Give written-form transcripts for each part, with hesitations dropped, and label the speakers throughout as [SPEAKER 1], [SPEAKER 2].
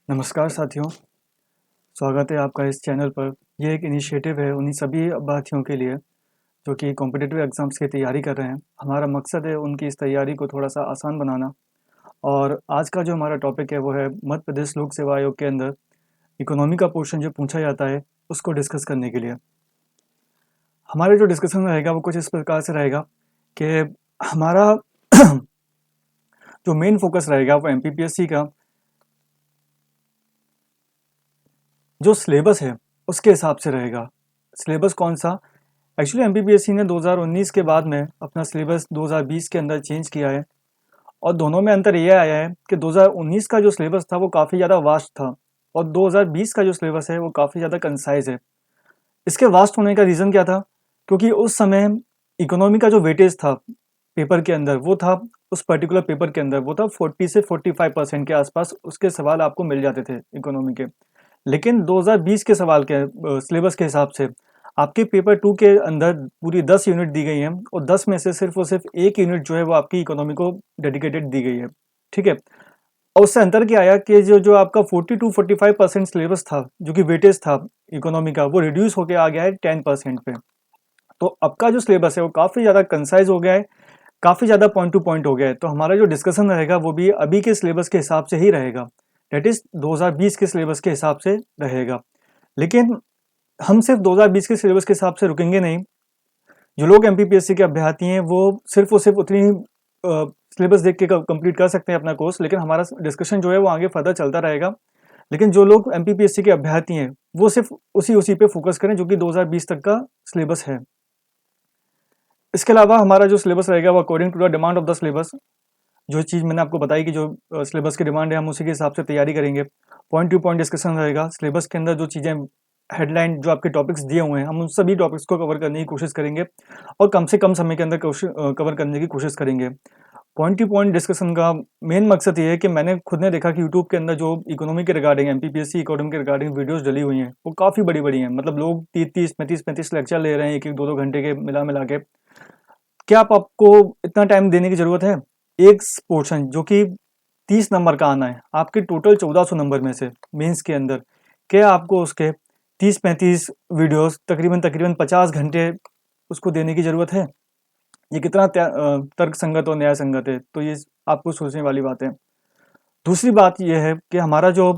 [SPEAKER 1] नमस्कार साथियों, स्वागत है आपका इस चैनल पर। ये एक इनिशिएटिव है उन्हीं सभी अभ्यर्थियों के लिए जो कि कॉम्पिटिटिव एग्ज़ाम्स की तैयारी कर रहे हैं। हमारा मकसद है उनकी इस तैयारी को थोड़ा-सा आसान बनाना। और आज का जो हमारा टॉपिक है वो है मध्य प्रदेश लोक सेवा आयोग के अंदर इकोनॉमी का पोर्शन जो पूछा जाता है, उसको डिस्कस करने के लिए। हमारा जो डिस्कशन रहेगा वो कुछ इस प्रकार से रहेगा कि हमारा जो मेन फ़ोकस रहेगा वो एमपीपीएससी का जो सिलेबस है, उसके हिसाब से रहेगा। सिलेबस कौन-सा? एक्चुअली एमपीपीएससी ने 2019 के बाद में अपना सिलेबस 2020 के अंदर चेंज किया है। और दोनों में अंतर ये आया है कि 2019 का जो सिलेबस था वो काफ़ी ज़्यादा वास्ट था और 2020 का जो सिलेबस है वो काफ़ी ज़्यादा कंसाइज़ है। इसके वास्ट होने का रीज़न क्या था? क्योंकि उस समय इकोनॉमी का जो वेटेज था पेपर के अंदर वो था, उस पर्टिकुलर पेपर के अंदर वो था 40 से 45% के आसपास उसके सवाल आपको मिल जाते थे इकोनॉमी के। लेकिन 2020 के सवाल के सिलेबस के हिसाब से आपके पेपर 2 के अंदर पूरी 10 यूनिट दी गई हैं और 10 में से सिर्फ और सिर्फ 1 यूनिट जो है वो आपकी इकोनॉमी को डेडिकेटेड दी गई है। ठीक है? और उससे अंतर क्या आया कि जो जो आपका 40 टू 45% सिलेबस था, जो कि वेटेज था इकोनॉमी का, वो रिड्यूस होके आ गया है 10% पे। तो अब का जो सिलेबस है वो काफ़ी ज़्यादा कंसाइज़ हो गया है, काफ़ी ज़्यादा पॉइंट टू पॉइंट हो गया है। तो हमारा जो डिस्कशन रहेगा वो भी अभी के सिलेबस के हिसाब से ही रहेगा। दैट इज़ 2020 के सिलेबस के हिसाब से रहेगा। लेकिन हम सिर्फ 2020 के सिलेबस के हिसाब से रुकेंगे नहीं। जो लोग एमपीपीएससी के अभ्यर्थी हैं वो सिर्फ और सिर्फ उतनी ही सिलेबस देख के कंप्लीट कर सकते हैं अपना कोर्स, लेकिन हमारा डिस्कशन जो है वो आगे फर्दर चलता रहेगा। लेकिन जो लोग एमपीपीएससी के अभ्यर्थी हैं वो सिर्फ उसी उसी पे फोकस करें जो कि 2020 तक का सिलेबस है। इसके अलावा हमारा जो सिलेबस रहेगा वो according to the demand of the syllabus, जो चीज़ मैंने आपको बताई कि जो सिलेबस की डिमांड है हम उसी के हिसाब से तैयारी करेंगे। पॉइंट टू पॉइंट डिस्कशन रहेगा। सिलेबस के अंदर जो चीज़ें हेडलाइन जो आपके टॉपिक्स दिए हुए हैं हम उन सभी टॉपिक्स को कवर करने की कोशिश करेंगे और कम से कम समय के अंदर कवर करने की कोशिश करेंगे। पॉइंट टू पॉइंट डिस्कशन का मेन मकसद ये है कि मैंने खुद ने देखा कि यूट्यूब के अंदर जो इकोनॉमी के रिगार्डिंग एमपीपीएससी इकोनॉमी के रिगार्डिंग वीडियोस डली हुई हैं वो काफ़ी बड़ी बड़ी हैं। मतलब लोग 30 35 लेक्चर ले रहे हैं एक एक दो दो घंटे के मिला मिला के। क्या आपको इतना टाइम देने की ज़रूरत है? एक पोर्शन जो कि 30 नंबर का आना है, आपके टोटल 1400 नंबर में से मेंस के अंदर, क्या आपको उसके 30-35 वीडियोस तकरीबन तकरीबन 50 घंटे उसको देने की ज़रूरत है? ये कितना तर्क संगत और न्याय संगत है? तो ये आपको सोचने वाली बात है। दूसरी बात ये है कि हमारा जो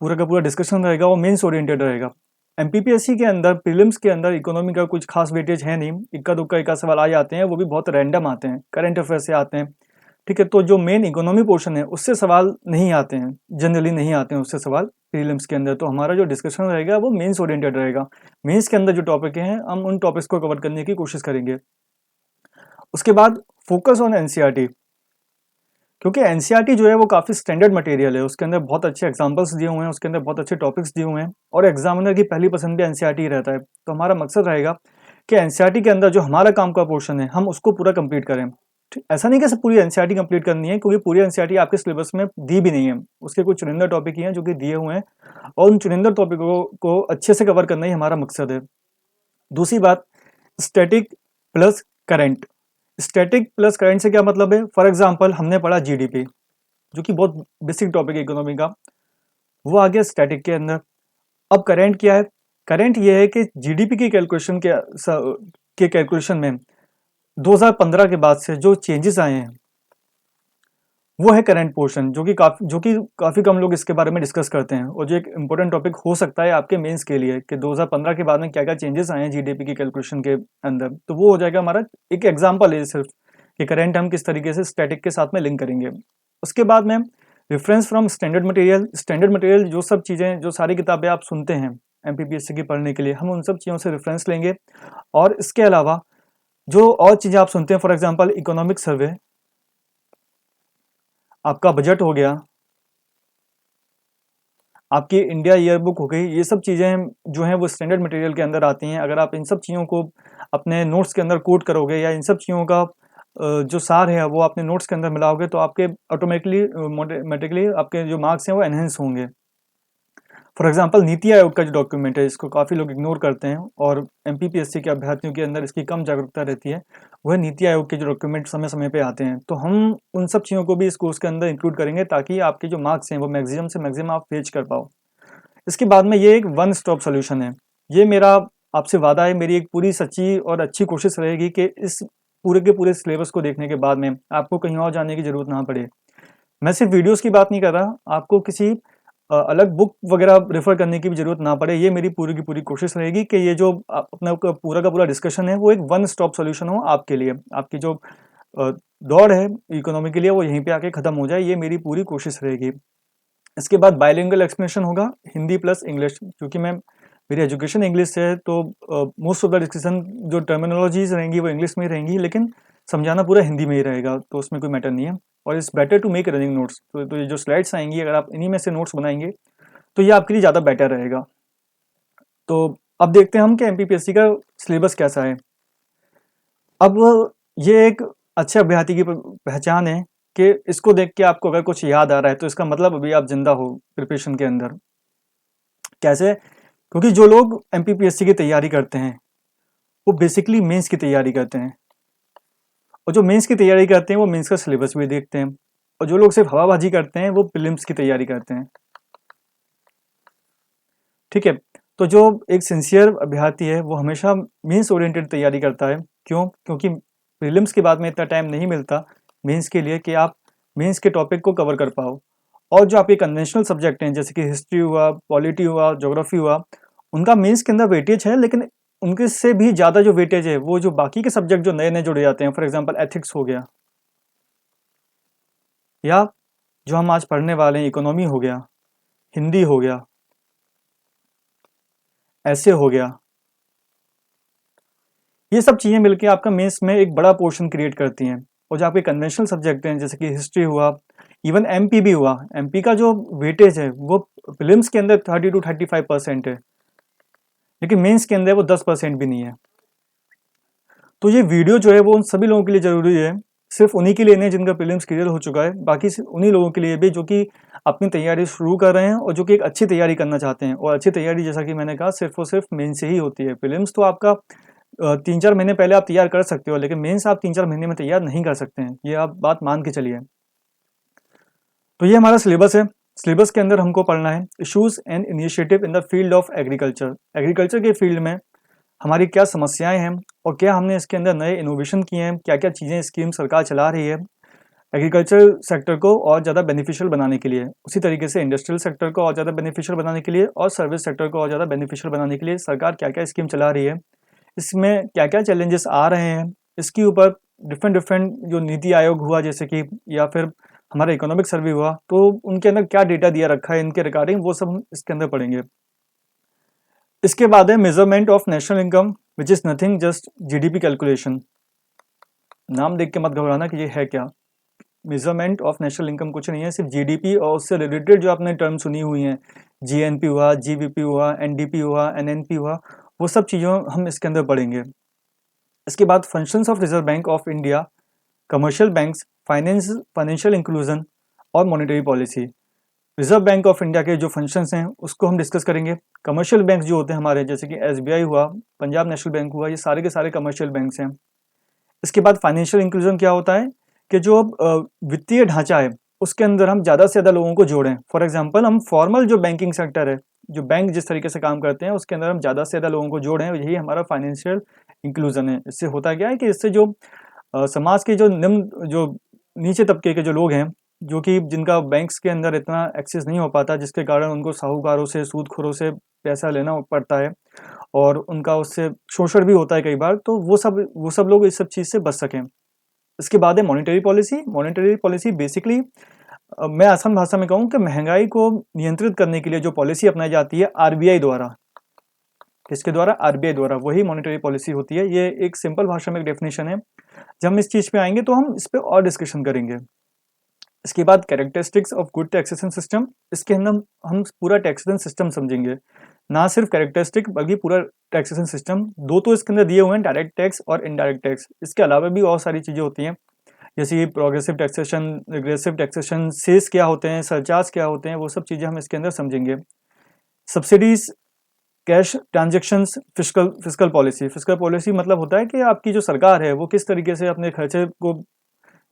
[SPEAKER 1] पूरा का पूरा डिस्कशन रहेगा वो मेंस ओरिएंटेड रहेगा। एमपीपीएससी के अंदर प्रीलिम्स के अंदर इकोनॉमी का कुछ खास वेटेज है नहीं, इक्का दुक्का एकाध सवाल आ जाते हैं, वो भी बहुत रैंडम आते हैं, करंट अफेयर से आते हैं। ठीक है, तो जो मेन इकोनॉमी पोर्शन है उससे सवाल नहीं आते हैं, जनरली नहीं आते हैं उससे सवाल प्रीलिम्स के अंदर। तो हमारा जो डिस्कशन रहेगा वो मेंस ओरिएंटेड रहेगा। मेंस के अंदर जो टॉपिक हैं हम उन टॉपिक्स को कवर करने की कोशिश करेंगे। उसके बाद फोकस ऑन एनसीईआरटी, क्योंकि एनसीईआरटी जो है वो काफ़ी स्टैंडर्ड मटेरियल है, उसके अंदर बहुत अच्छे एग्जांपल्स दिए हुए हैं, उसके अंदर बहुत अच्छे टॉपिक्स दिए हुए हैं और एग्जामिनर की पहली पसंद भी एनसीईआरटी ही रहता है। तो हमारा मकसद रहेगा कि एनसीईआरटी के अंदर जो हमारा काम का पोर्शन है हम उसको पूरा कंप्लीट करें। ऐसा नहीं कि सब पूरी एनसीईआरटी कंप्लीट करनी है, क्योंकि पूरी एनसीईआरटी आपके सिलेबस में दी भी नहीं है, उसके कुछ चुनिंदा टॉपिक ही हैं जो कि दिए हुए हैं और उन चुनिंदा टॉपिकों को अच्छे से कवर करना ही हमारा मकसद है। दूसरी बात, static plus current. Static plus current से क्या मतलब है? फॉर एग्जांपल हमने पढ़ा जीडीपी, जो कि बहुत बेसिक टॉपिक है इकोनॉमी का, वो आ गया स्टैटिक के अंदर। अब करंट क्या है? करंट ये है कि जीडीपी की कैलकुलेशन के कैलकुलेशन में 2015 के बाद से जो चेंजेस आए हैं वो है करंट पोर्शन, जो कि काफ़ी कम लोग इसके बारे में डिस्कस करते हैं और जो एक इम्पोर्टेंट टॉपिक हो सकता है आपके मेंस के लिए कि 2015 के बाद में क्या क्या चेंजेस आए हैं जीडीपी की कैलकुलेशन के अंदर। तो वो हो जाएगा हमारा एक एग्जाम्पल है सिर्फ कि करंट हम किस तरीके से स्टैटिक के साथ में लिंक करेंगे। उसके बाद में reference from standard material. Standard material जो सब चीज़ें, जो सारी किताबें आप सुनते हैं एमपीपीएससी की पढ़ने के लिए, हम उन सब चीज़ों से रेफरेंस लेंगे। और इसके अलावा जो और चीज़ें आप सुनते हैं, फॉर एग्जांपल इकोनॉमिक सर्वे, आपका बजट हो गया, आपकी इंडिया ईयर बुक हो गई, ये सब चीज़ें जो हैं वो स्टैंडर्ड मटेरियल के अंदर आती हैं। अगर आप इन सब चीज़ों को अपने नोट्स के अंदर कोट करोगे या इन सब चीज़ों का जो सार है वो अपने नोट्स के अंदर मिलाओगे तो आपके ऑटोमेटिकली आपके जो मार्क्स हैं वो एनहेंस होंगे। फॉर एग्जांपल नीति आयोग का जो डॉक्यूमेंट है, इसको काफ़ी लोग इग्नोर करते हैं और एमपीपीएससी के अभ्यर्थियों के अंदर इसकी कम जागरूकता रहती है। वह नीति आयोग के जो डॉक्यूमेंट समय समय पे आते हैं, तो हम उन सब चीज़ों को भी इस कोर्स के अंदर इंक्लूड करेंगे ताकि आपके जो मार्क्स हैं वो मैक्सिमम से मैक्सिमम आप फेच कर पाओ। इसके बाद में ये एक वन स्टॉप सोल्यूशन है। ये मेरा आपसे वादा है, मेरी एक पूरी सच्ची और अच्छी कोशिश रहेगी कि इस पूरे के पूरे सिलेबस को देखने के बाद में आपको कहीं और जाने की ज़रूरत ना पड़े। मैं सिर्फ वीडियोस की बात नहीं कर रहा, आपको किसी अलग बुक वगैरह रेफर करने की भी ज़रूरत ना पड़े। ये मेरी पूरी की पूरी कोशिश रहेगी कि ये जो अपना पूरा का पूरा डिस्कशन है वो एक वन स्टॉप सॉल्यूशन हो आपके लिए। आपकी जो दौड़ है इकोनॉमी के लिए वो यहीं पे आके ख़त्म हो जाए, ये मेरी पूरी कोशिश रहेगी। इसके बाद बाइलिंगुअल एक्सप्लेनेशन होगा, हिंदी प्लस इंग्लिश। क्योंकि मैं मेरी एजुकेशन इंग्लिश से है तो मोस्ट ऑफ द डिस्कशन जो टर्मिनोलॉजीज रहेंगी वो इंग्लिश में ही रहेंगी, लेकिन समझाना पूरा हिंदी में ही रहेगा, तो उसमें कोई मैटर नहीं है। और it's better to make running notes, तो ये जो स्लाइड्स आएंगी अगर आप इन्हीं में से नोट्स बनाएंगे तो ये आपके लिए ज़्यादा बेटर रहेगा। तो अब देखते हैं हम कि एमपीपीएससी का सिलेबस कैसा है। अब ये एक अच्छे अभ्यर्थी की पहचान है कि इसको देख के आपको अगर कुछ याद आ रहा है तो इसका मतलब अभी आप जिंदा हो प्रिपरेशन के अंदर। कैसे? क्योंकि जो लोग एमपीपीएससी की तैयारी करते हैं वो बेसिकली मेंस की तैयारी करते हैं, और जो मेंस की तैयारी करते हैं वो मेंस का सिलेबस भी देखते हैं, और जो लोग सिर्फ हवाबाजी करते हैं वो प्रीलिम्स की तैयारी करते हैं। ठीक है, तो जो एक सिंसियर अभ्यर्थी है वो हमेशा मेंस ओरिएंटेड तैयारी करता है। क्यों? क्योंकि प्रीलिम्स के बाद में इतना टाइम नहीं मिलता मेंस के लिए कि आप मेंस के टॉपिक को कवर कर पाओ। और जो आपके कन्वेंशनल सब्जेक्ट हैं जैसे कि हिस्ट्री हुआ, पॉलिटी हुआ, ज्योग्राफी हुआ, उनका मेंस के अंदर वेटेज है, लेकिन उनके से भी ज़्यादा जो वेटेज है वो जो बाकी के सब्जेक्ट जो नए नए जुड़े जाते हैं, फॉर एग्जांपल एथिक्स हो गया, या जो हम आज पढ़ने वाले हैं इकोनॉमी हो गया, हिंदी हो गया, ऐसे हो गया, ये सब चीज़ें मिलकर आपका मेंस में एक बड़ा पोर्शन क्रिएट करती हैं। और जो आपके कन्वेंशनल सब्जेक्ट हैं जैसे कि हिस्ट्री हुआ, इवन एमपी भी हुआ, एमपी का जो वेटेज है वो फिल्म्स के अंदर 30 to 35% है, लेकिन मेंस के अंदर वो 10% भी नहीं है। तो ये वीडियो जो है वो उन सभी लोगों के लिए ज़रूरी है, सिर्फ उन्हीं के लिए नहीं जिनका प्रीलिम्स क्लियर हो चुका है, बाकी उन्हीं लोगों के लिए भी जो कि अपनी तैयारी शुरू कर रहे हैं और जो कि एक अच्छी तैयारी करना चाहते हैं। और अच्छी तैयारी जैसा कि मैंने कहा सिर्फ और सिर्फ मेन से ही होती है। प्रीलिम्स तो आपका 3-4 महीने पहले आप तैयार कर सकते हो, लेकिन मेंस आप 3-4 महीने में तैयार नहीं कर सकते हैं, ये आप बात मान के चलिए। तो ये हमारा सिलेबस है। सिलेबस के अंदर हमको पढ़ना है issues and initiative in the field of agriculture. Agriculture के फील्ड में हमारी क्या समस्याएं हैं और क्या हमने इसके अंदर नए इनोवेशन किए हैं, क्या क्या चीज़ें स्कीम सरकार चला रही है एग्रीकल्चर सेक्टर को और ज़्यादा बेनिफिशियल बनाने के लिए। उसी तरीके से इंडस्ट्रियल सेक्टर को और ज़्यादा बेनिफिशियल बनाने के लिए और सर्विस सेक्टर को और ज़्यादा बेनिफिशियल बनाने के लिए सरकार क्या क्या स्कीम चला रही है, इसमें क्या क्या चैलेंजेस आ रहे हैं, इसके ऊपर डिफरेंट डिफरेंट जो नीति आयोग हुआ जैसे कि, या फिर हमारा इकोनॉमिक सर्वे हुआ, तो उनके अंदर क्या डेटा दिया रखा है इनके रिगार्डिंग, वो सब हम इसके अंदर पढ़ेंगे। इसके बाद है measurement of national income which is nothing just GDP calculation. नाम देख के मत घबराना कि ये है क्या। मेजरमेंट ऑफ नेशनल इनकम कुछ नहीं है, सिर्फ जीडीपी और उससे रिलेटेड जो आपने टर्म सुनी हुई हैं, जीएनपी हुआ, जीवीपी हुआ, एनडीपी हुआ, एनएनपी हुआ, वो सब चीज़ों हम इसके अंदर पढ़ेंगे। इसके बाद functions of reserve bank of India, commercial banks, financial inclusion और monetary policy. Reserve bank of India के जो फंक्शंस हैं उसको हम डिस्कस करेंगे। कमर्शियल बैंक जो होते हैं हमारे जैसे कि एसबीआई हुआ, पंजाब नेशनल बैंक हुआ, ये सारे के सारे कमर्शियल बैंक्स हैं। इसके बाद फाइनेंशियल इंक्लूजन क्या होता है कि जो वित्तीय ढांचा है उसके अंदर हम ज़्यादा से ज़्यादा लोगों को जोड़ें। फॉर एग्जांपल हम फॉर्मल जो बैंकिंग सेक्टर है, जो बैंक जिस तरीके से काम करते हैं उसके अंदर हम ज़्यादा से ज़्यादा लोगों को जोड़ें, यही हमारा फाइनेंशियल इंक्लूजन है। इससे होता क्या है कि इससे जो समाज के जो निम्न जो नीचे तबके के जो लोग हैं, जो कि जिनका बैंक्स के अंदर इतना एक्सेस नहीं हो पाता, जिसके कारण उनको साहूकारों से, सूदखोरों से पैसा लेना पड़ता है और उनका उससे शोषण भी होता है कई बार, तो वो सब लोग इस सब चीज़ से बच सकें। इसके बाद है monetary policy. Monetary policy basically मैं आसान भाषा में कहूँ कि महंगाई को नियंत्रित करने के लिए जो पॉलिसी अपनाई जाती है आरबीआई द्वारा, किसके द्वारा? आरबीआई द्वारा, वही मॉनेटरी पॉलिसी होती है। ये एक सिंपल भाषा में एक डेफिनेशन है। जब हम इस चीज़ पे आएंगे तो हम इस पर और डिस्कशन करेंगे। इसके बाद characteristics of good taxation system. इसके अंदर हम पूरा टैक्सेशन सिस्टम समझेंगे, ना सिर्फ कैरेक्टरिस्टिक बल्कि पूरा टैक्सेशन सिस्टम। दो तो इसके अंदर दिए हुए हैं, डायरेक्ट टैक्स और इनडायरेक्ट टैक्स। इसके अलावा भी और सारी चीज़ें होती हैं जैसे कि progressive taxation, regressive taxation, cess क्या होते हैं, सरचार्ज क्या होते हैं, वो सब चीज़ें हम इसके अंदर समझेंगे। Subsidies, cash transactions, fiscal policy. Fiscal policy मतलब होता है कि आपकी जो सरकार है वो किस तरीके से अपने खर्चे को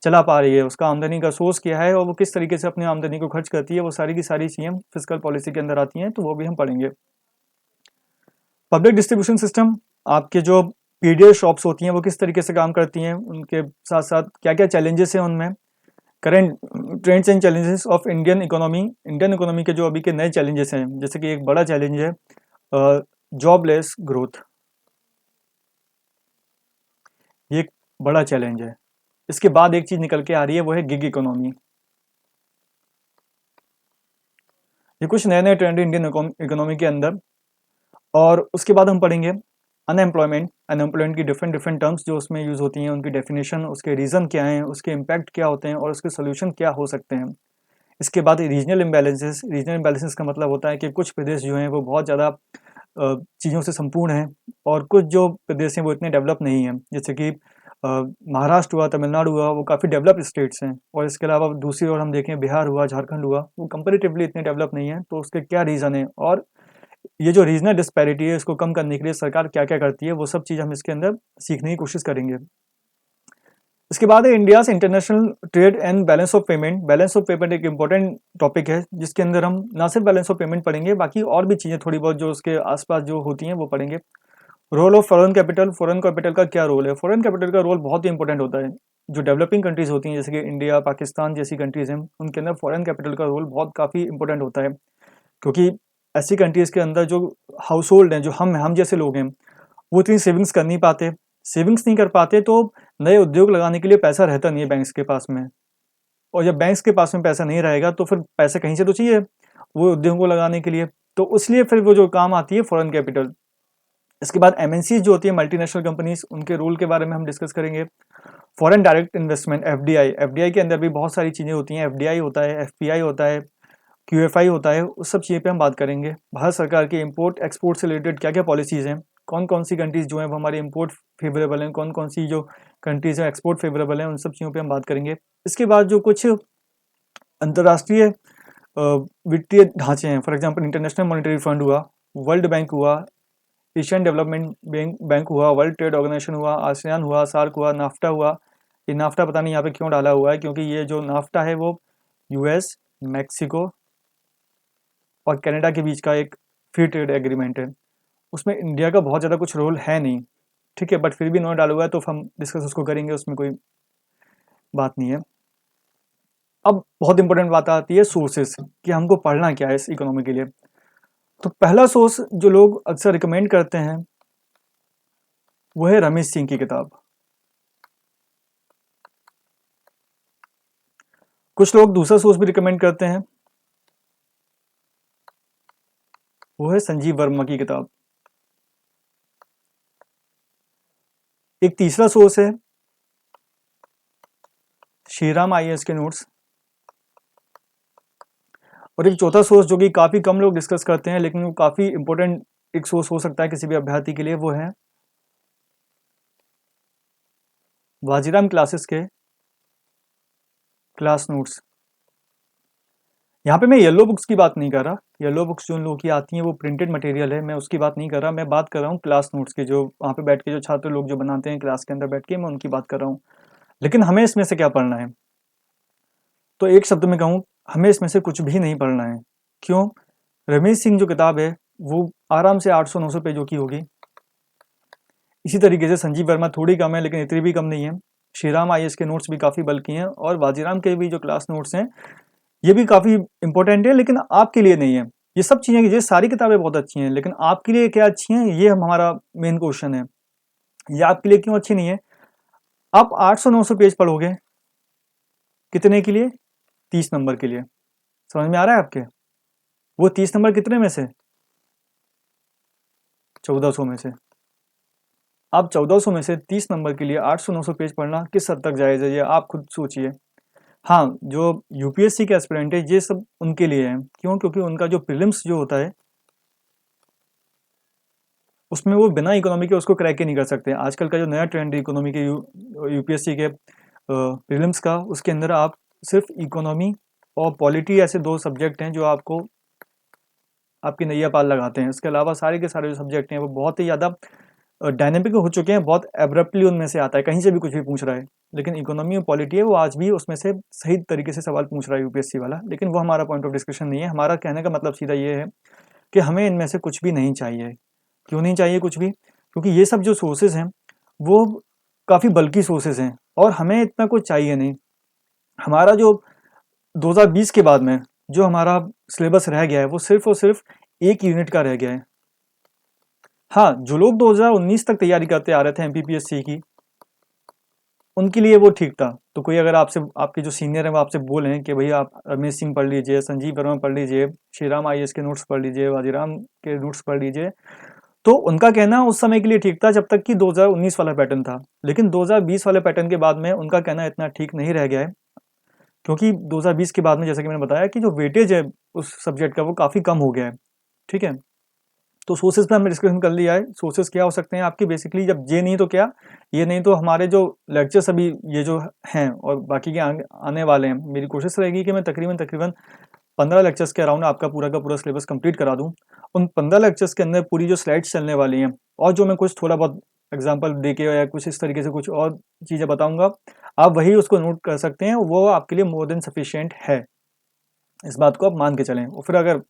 [SPEAKER 1] चला पा रही है, उसका आमदनी का सोर्स क्या है और वो किस तरीके से अपनी आमदनी को खर्च करती है, वो सारी की सारी चीज़ें फिस्कल पॉलिसी के अंदर आती हैं, तो वो भी हम पढ़ेंगे। पब्लिक डिस्ट्रीब्यूशन सिस्टम, आपके जो पीडीएस शॉप्स होती हैं वो किस तरीके से काम करती हैं, उनके साथ साथ क्या क्या चैलेंजेस हैं उनमें, current trends and challenges of Indian economy. Indian economy के जो अभी के नए चैलेंजेस हैं, जैसे कि एक बड़ा चैलेंज है जॉबलेस ग्रोथ, ये एक बड़ा चैलेंज है। इसके बाद एक चीज़ निकल के आ रही है, वो है गिग इकोनॉमी। ये कुछ नए नए ट्रेंड इंडियन इकोनॉमी के अंदर। और उसके बाद हम पढ़ेंगे अनएम्प्लॉयमेंट। अनएम्प्लॉयमेंट की डिफरेंट डिफरेंट टर्म्स जो उसमें यूज़ होती हैं, उनकी डेफिनेशन, उसके रीज़न क्या हैं, उसके इम्पैक्ट क्या होते हैं और उसके सोल्यूशन क्या हो सकते हैं। इसके बाद रीजनल इम्बैलेंसेस। रीजनल इम्बैलेंसेस का मतलब होता है कि कुछ प्रदेश जो हैं वो बहुत ज़्यादा चीज़ों से संपूर्ण हैं और कुछ जो प्रदेश हैं वो इतने डेवलप नहीं हैं, जैसे कि महाराष्ट्र हुआ, तमिलनाडु हुआ, वो काफ़ी डेवलप स्टेट्स हैं। और इसके अलावा दूसरी ओर हम देखें बिहार हुआ, झारखंड हुआ, वो कंपेरेटिवली इतने डेवलप नहीं है। तो उसके क्या रीज़न है और ये जो रीजनल डिस्पैरिटी है इसको कम करने के लिए सरकार क्या क्या करती है, वो सब चीज़ हम इसके अंदर सीखने की कोशिश करेंगे। इसके बाद है India international trade and balance of payment. Balance of payment एक इंपॉर्टेंट टॉपिक है जिसके अंदर हम ना सिर्फ बैलेंस ऑफ पेमेंट पढ़ेंगे, बाकी और भी चीज़ें थोड़ी बहुत जो उसके आसपास जो होती हैं वो पढ़ेंगे। Role of foreign capital. Foreign capital का क्या रोल है? फॉरेन कैपिटल का रोल बहुत ही इंपॉर्टेंट होता है। जो डेवलपिंग कंट्रीज होती हैं जैसे कि इंडिया, पाकिस्तान जैसी कंट्रीज हैं, उनके अंदर फॉरेन कैपिटल का रोल बहुत काफ़ी इंपॉर्टेंट होता है, क्योंकि ऐसी कंट्रीज़ के अंदर जो हाउस होल्ड हैं, जो हम जैसे लोग हैं, वो इतनी सेविंग्स कर नहीं पाते। सेविंग्स नहीं कर पाते तो नए उद्योग लगाने के लिए पैसा रहता नहीं है बैंक्स के पास में। और जब बैंक्स के पास में पैसा नहीं रहेगा तो फिर पैसे कहीं से तो चाहिए वो उद्योगों को लगाने के लिए। तो इसलिए फिर वो जो काम आती है फॉरेन कैपिटल। इसके बाद एमएनसीज जो होती है, मल्टीनेशनल कंपनीज, उनके रोल के बारे में हम डिस्कस करेंगे। Foreign direct investment, FDI. FDI के अंदर भी बहुत सारी चीज़ें होती हैं। एफडीआई होता है, एफपीआई होता है, क्यूएफआई होता है, उस सब चीज़ें पे हम बात करेंगे। भारत सरकार की इंपोर्ट एक्सपोर्ट से रिलेटेड क्या क्या पॉलिसीज़ हैं, कौन कौन सी कंट्रीज़ जो हैं वो हमारे इंपोर्ट फेवरेबल हैं, कौन कौन सी जो कंट्रीज़ हैं एक्सपोर्ट फेवरेबल हैं, उन सब चीज़ों पे हम बात करेंगे। इसके बाद जो कुछ अंतर्राष्ट्रीय वित्तीय ढांचे हैं, for example international monetary fund हुआ, वर्ल्ड बैंक हुआ, एशियन डेवलपमेंट बैंक हुआ, वर्ल्ड ट्रेड ऑर्गेनाइजेशन हुआ, आसियान हुआ, सार्क हुआ, नाफ्टा हुआ। ये नाफ्टा पता नहीं यहाँ पे क्यों डाला हुआ है, क्योंकि ये जो नाफ्टा है वो यूएस, मैक्सिको और कनाडा के बीच का एक फ्री ट्रेड एग्रीमेंट है। उसमें इंडिया का बहुत ज़्यादा कुछ रोल है नहीं, ठीक है, बट फिर भी इन्होंने डाला हुआ है तो हम डिस्कस उसको करेंगे, उसमें कोई बात नहीं है। अब बहुत इंपॉर्टेंट बात आती है सोर्सेस, कि हमको पढ़ना क्या है इस इकोनॉमी के लिए। तो पहला सोर्स जो लोग अक्सर रिकमेंड करते हैं वो है रमेश सिंह की किताब। कुछ लोग दूसरा सोर्स भी रिकमेंड करते हैं, वो है संजीव वर्मा की किताब। एक तीसरा सोर्स है श्रीराम आईएएस के नोट्स। और एक चौथा सोर्स जो कि काफ़ी कम लोग डिस्कस करते हैं लेकिन वो काफ़ी इंपॉर्टेंट एक सोर्स हो सकता है किसी भी अभ्यर्थी के लिए, वो है वाजीराम क्लासेस के क्लास नोट्स। यहाँ पे मैं येलो बुक्स की बात नहीं कर रहा। येलो बुक्स जो उन लोगों की आती हैं वो प्रिंटेड मटेरियल है, मैं उसकी बात नहीं कर रहा। मैं बात कर रहा हूँ क्लास नोट्स की, जो वहाँ पे बैठ के जो छात्र लोग जो बनाते हैं क्लास के अंदर बैठ के, मैं उनकी बात कर रहा हूँ। लेकिन हमें इसमें से क्या पढ़ना है? तो एक शब्द में कहूँ, हमें इसमें से कुछ भी नहीं पढ़ना है। क्यों? रमेश सिंह जो किताब है वो आराम से 800-900 पेजों की होगी। इसी तरीके से संजीव वर्मा थोड़ी कम है लेकिन इतनी भी कम नहीं है। श्रीराम आईएएस के नोट्स भी काफ़ी बल्कि हैं और वाजीराम के भी जो क्लास नोट्स हैं ये भी काफ़ी इंपॉर्टेंट है, लेकिन आपके लिए नहीं है। ये सब चीज़ें, ये सारी किताबें बहुत अच्छी हैं, लेकिन आपके लिए क्या अच्छी हैं, ये हमारा मेन क्वेश्चन है। ये आपके लिए क्यों अच्छी नहीं है? आप 800-900 पेज पढ़ोगे कितने के लिए? 30 नंबर के लिए। समझ में आ रहा है आपके? वो 30 नंबर कितने में से? 1400 में से। आप 1400 में से 30 नंबर के लिए 800-900 पेज पढ़ना किस हद तक जायज़ है, ये आप खुद सोचिए। हाँ, जो यूपीएससी के एस्पिरेंट है ये सब उनके लिए है। क्यों? क्योंकि उनका जो प्रीलिम्स जो होता है उसमें वो बिना इकोनॉमी के उसको क्रैक ही नहीं कर सकते। आजकल का जो नया ट्रेंड है इकोनॉमी के यूपीएससी के प्रीलिम्स का, उसके अंदर आप सिर्फ इकोनॉमी और पॉलिटी ऐसे दो सब्जेक्ट हैं जो आपको आपकी नैया पार लगाते हैं। इसके अलावा सारे के सारे जो सब्जेक्ट हैं वो बहुत ही ज़्यादा डायनेमिक हो चुके हैं, बहुत एब्रप्टली उनमें से आता है, कहीं से भी कुछ भी पूछ रहा है। लेकिन इकोनॉमी और पॉलिटी है वो आज भी उसमें से सही तरीके से सवाल पूछ रहा है यूपीएससी वाला, लेकिन वो हमारा पॉइंट ऑफ डिस्कशन नहीं है। हमारा कहने का मतलब सीधा ये है कि हमें इनमें से कुछ भी नहीं चाहिए। क्यों नहीं चाहिए कुछ भी? क्योंकि ये सब जो सोर्सेज हैं वो काफ़ी बल्कि सोर्सेज हैं और हमें इतना कुछ चाहिए नहीं। हमारा जो 2020 के बाद में जो हमारा सिलेबस रह गया है वो सिर्फ और सिर्फ एक यूनिट का रह गया है। हाँ, जो लोग 2019 तक तैयारी करते आ रहे थे एमपीपीएससी की, उनके लिए वो ठीक था। तो कोई अगर आपसे, आपके जो सीनियर हैं वो आपसे बोलें कि भैया आप रमेश सिंह पढ़ लीजिए, संजीव वर्मा पढ़ लीजिए, श्रीराम आईएएस के नोट्स पढ़ लीजिए, वाजीराम के नोट्स पढ़ लीजिए, तो उनका कहना उस समय के लिए ठीक था जब तक कि 2019 वाला पैटर्न था। लेकिन 2020 वाले पैटर्न के बाद में उनका कहना इतना ठीक नहीं रह गया है, क्योंकि 2020 के बाद में जैसा कि मैंने बताया कि जो वेटेज है उस सब्जेक्ट का वो काफ़ी कम हो गया है। ठीक है, तो सोर्सेज पे हमने डिस्कशन कर लिया है। सोर्सेज क्या हो सकते हैं आपकी, बेसिकली जब ये नहीं तो क्या, ये नहीं तो हमारे जो लेक्चर्स अभी ये जो हैं और बाकी के आने वाले हैं, मेरी कोशिश रहेगी कि मैं तकरीबन तकरीबन 15 लेक्चर्स के अराउंड आपका पूरा का पूरा सिलेबस कंप्लीट करा दूं। उन 15 लेक्चर्स के अंदर पूरी जो स्लाइड्स चलने वाली हैं और जो मैं कुछ थोड़ा बहुत एग्जांपल देके या कुछ इस तरीके से कुछ और चीज़ें बताऊंगा, आप वही उसको नोट कर सकते हैं, वो आपके लिए मोर देन सफिशिएंट है। इस बात को आप मान के चलें, और फिर अगर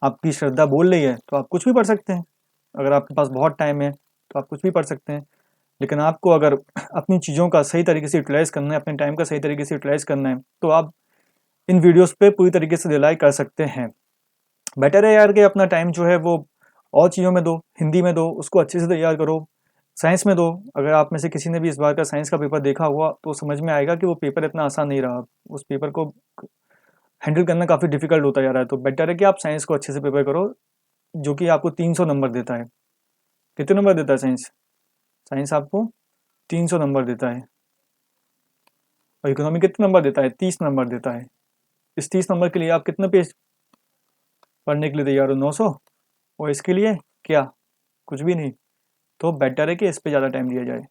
[SPEAKER 1] आपकी श्रद्धा बोल रही है तो आप कुछ भी पढ़ सकते हैं। अगर आपके पास बहुत टाइम है तो आप कुछ भी पढ़ सकते हैं। लेकिन आपको अगर अपनी चीज़ों का सही तरीके से यूटिलाइज़ करना है, अपने टाइम का सही तरीके से यूटिलाइज़ करना है, तो आप इन वीडियोस पे पूरी तरीके से रिलाई कर सकते हैं। बेटर है यार कि अपना टाइम जो है वो और चीज़ों में दो, हिंदी में दो, उसको अच्छे से तैयार करो, साइंस में दो। अगर आप में से किसी ने भी इस बार का साइंस का पेपर देखा हुआ तो समझ में आएगा कि वो पेपर इतना आसान नहीं रहा। उस पेपर को हैंडल करना काफ़ी डिफिकल्ट होता जा रहा है। तो बेटर है कि आप साइंस को अच्छे से प्रिपेयर करो, जो कि आपको 300 नंबर देता है। कितने नंबर देता है साइंस? साइंस आपको 300 नंबर देता है। और इकोनॉमी कितने नंबर देता है? 30 नंबर देता है। इस 30 नंबर के लिए आप कितने पेज पढ़ने के लिए तैयार हो? 900। और इसके लिए क्या? कुछ भी नहीं। तो बेटर है कि इस पे ज़्यादा टाइम दिया जाए।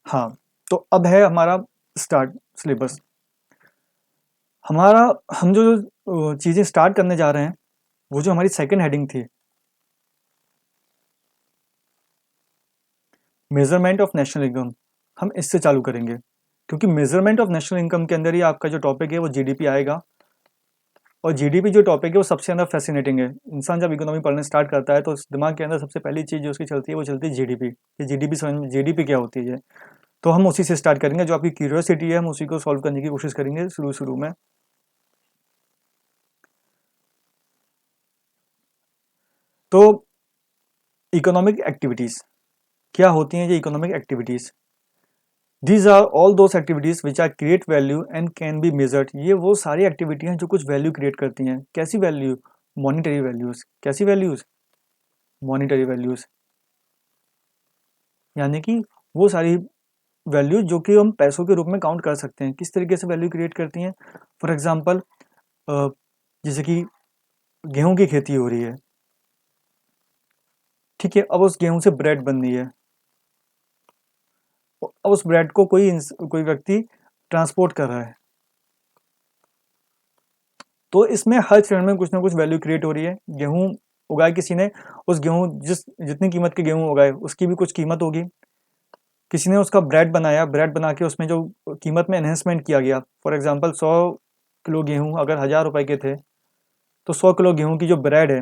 [SPEAKER 1] हाँ, तो अब है हमारा स्टार्ट सिलेबस। हमारा हम जो चीज़ें स्टार्ट करने जा रहे हैं, वो जो हमारी सेकंड हेडिंग थी, मेजरमेंट ऑफ नेशनल इनकम, हम इससे चालू करेंगे। क्योंकि मेजरमेंट ऑफ नेशनल इनकम के अंदर ही आपका जो टॉपिक है वो जीडीपी आएगा। और जीडीपी जो टॉपिक है वो सबसे ज़्यादा फैसिनेटिंग है। इंसान जब इकोनॉमी पढ़ना स्टार्ट करता है तो उस दिमाग के अंदर सबसे पहली चीज़ जो उसकी चलती है वो चलती है जीडीपी। कि जीडीपी समझ, जीडीपी क्या होती है। तो हम उसी से स्टार्ट करेंगे। जो आपकी क्यूरियोसिटी है हम उसी को सॉल्व करने की कोशिश करेंगे शुरू में। तो इकोनॉमिक एक्टिविटीज़ क्या होती हैं? ये economic activities, these are all those activities which are create value and can be measured. ये वो सारी एक्टिविटी हैं जो कुछ वैल्यू क्रिएट करती हैं। कैसी वैल्यू? Monetary values. कैसी वैल्यूज़? मॉनिटरी वैल्यूज़, यानी कि वो सारी वैल्यू जो कि हम पैसों के रूप में काउंट कर सकते हैं। किस तरीके से वैल्यू क्रिएट करती हैं? फॉर एग्जांपल, जैसे कि गेहूं की खेती हो रही है, ठीक है, अब उस गेहूं से ब्रेड बन रही है। अब उस ब्रेड को कोई व्यक्ति ट्रांसपोर्ट कर रहा है, तो इसमें हर चरण में कुछ ना कुछ वैल्यू क्रिएट हो रही है। गेहूं उगाए किसी ने, उस गेहूं जितनी कीमत के गेहूं उगाए उसकी भी कुछ कीमत होगी। किसी ने उसका ब्रेड बनाया, ब्रेड बना के उसमें जो कीमत में एनहेंसमेंट किया गया, फॉर एग्जांपल 100 किलो गेहूं अगर 1000 रुपए के थे, तो 100 किलो गेहूं की जो ब्रेड है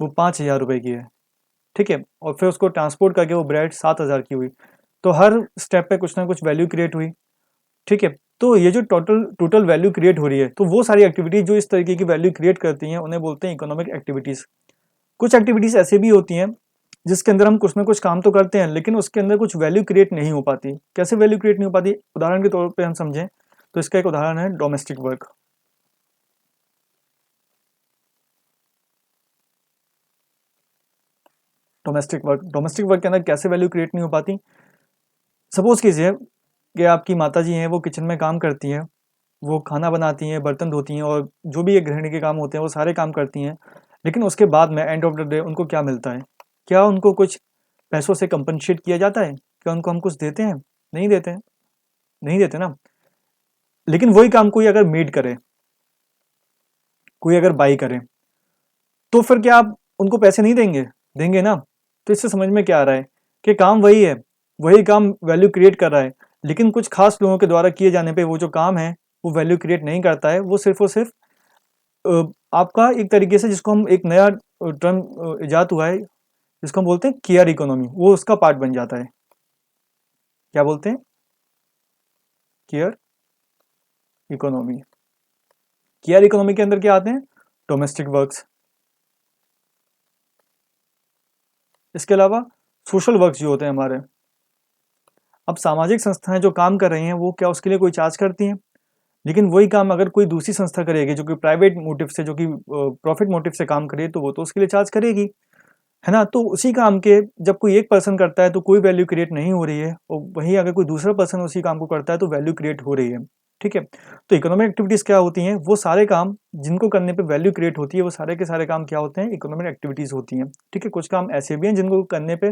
[SPEAKER 1] वो 5000 रुपए की है। ठीक है, और फिर उसको ट्रांसपोर्ट करके वो ब्रेड 7000 की हुई। तो हर स्टेप पे कुछ ना कुछ वैल्यू क्रिएट हुई। ठीक है, तो ये जो टोटल टोटल वैल्यू क्रिएट हो रही है, तो वो सारी एक्टिविटीज जो इस तरीके की वैल्यू क्रिएट करती हैं उन्हें बोलते हैं इकोनॉमिक एक्टिविटीज। कुछ एक्टिविटीज ऐसे भी होती हैं जिसके अंदर हम कुछ ना कुछ काम तो करते हैं लेकिन उसके अंदर कुछ वैल्यू क्रिएट नहीं हो पाती। कैसे वैल्यू क्रिएट नहीं हो पाती? उदाहरण के तौर पे हम समझें तो इसका एक उदाहरण है डोमेस्टिक वर्क। डोमेस्टिक वर्क के अंदर कैसे वैल्यू क्रिएट नहीं हो पाती? सपोज कीजिए कि आपकी माता जी हैं, वो किचन में काम करती हैं, वो खाना बनाती हैं, बर्तन धोती हैं और जो भी ये गृहिणी के काम होते हैं वो सारे काम करती हैं। लेकिन उसके बाद में एंड ऑफ द डे उनको क्या मिलता है? क्या उनको कुछ पैसों से कंपनसेट किया जाता है? क्या उनको हम कुछ देते हैं? नहीं देते हैं, नहीं देते ना। लेकिन वही काम कोई अगर मेड करे, कोई अगर बाई करे, तो फिर क्या आप उनको पैसे नहीं देंगे? देंगे ना। तो इससे समझ में क्या आ रहा है कि काम वही है, वही काम वैल्यू क्रिएट कर रहा है, लेकिन कुछ खास लोगों के द्वारा किए जाने पे वो जो काम है वो वैल्यू क्रिएट नहीं करता है, वो सिर्फ और सिर्फ आपका एक तरीके से, जिसको हम एक नया टर्म इजाद हुआ है जिसको हम बोलते हैं केयर इकोनॉमी, वो उसका पार्ट बन जाता है। क्या बोलते हैं? Care economy. केयर इकोनॉमी के अंदर क्या आते हैं? डोमेस्टिक वर्क्स, इसके अलावा सोशल वर्क्स जो होते हैं हमारे। अब सामाजिक संस्थाएं जो काम कर रही हैं वो क्या उसके लिए कोई चार्ज करती हैं? लेकिन वही काम अगर कोई दूसरी संस्था करेगी जो कि प्राइवेट मोटिव से, जो कि प्रॉफिट मोटिव से काम करे, तो वो तो उसके लिए चार्ज करेगी, है ना। तो उसी काम के जब कोई एक पर्सन करता है तो कोई वैल्यू क्रिएट नहीं हो रही है, और वहीं अगर कोई दूसरा पर्सन उसी काम को करता है तो वैल्यू क्रिएट हो रही है। ठीक है। तो इकोनॉमिक एक्टिविटीज क्या होती हैं? वो सारे काम जिनको करने पे वैल्यू क्रिएट होती है, वो सारे के सारे काम क्या होते हैं? इकोनॉमिक एक्टिविटीज होती हैं। ठीक है। कुछ काम ऐसे भी हैं जिनको करने पे,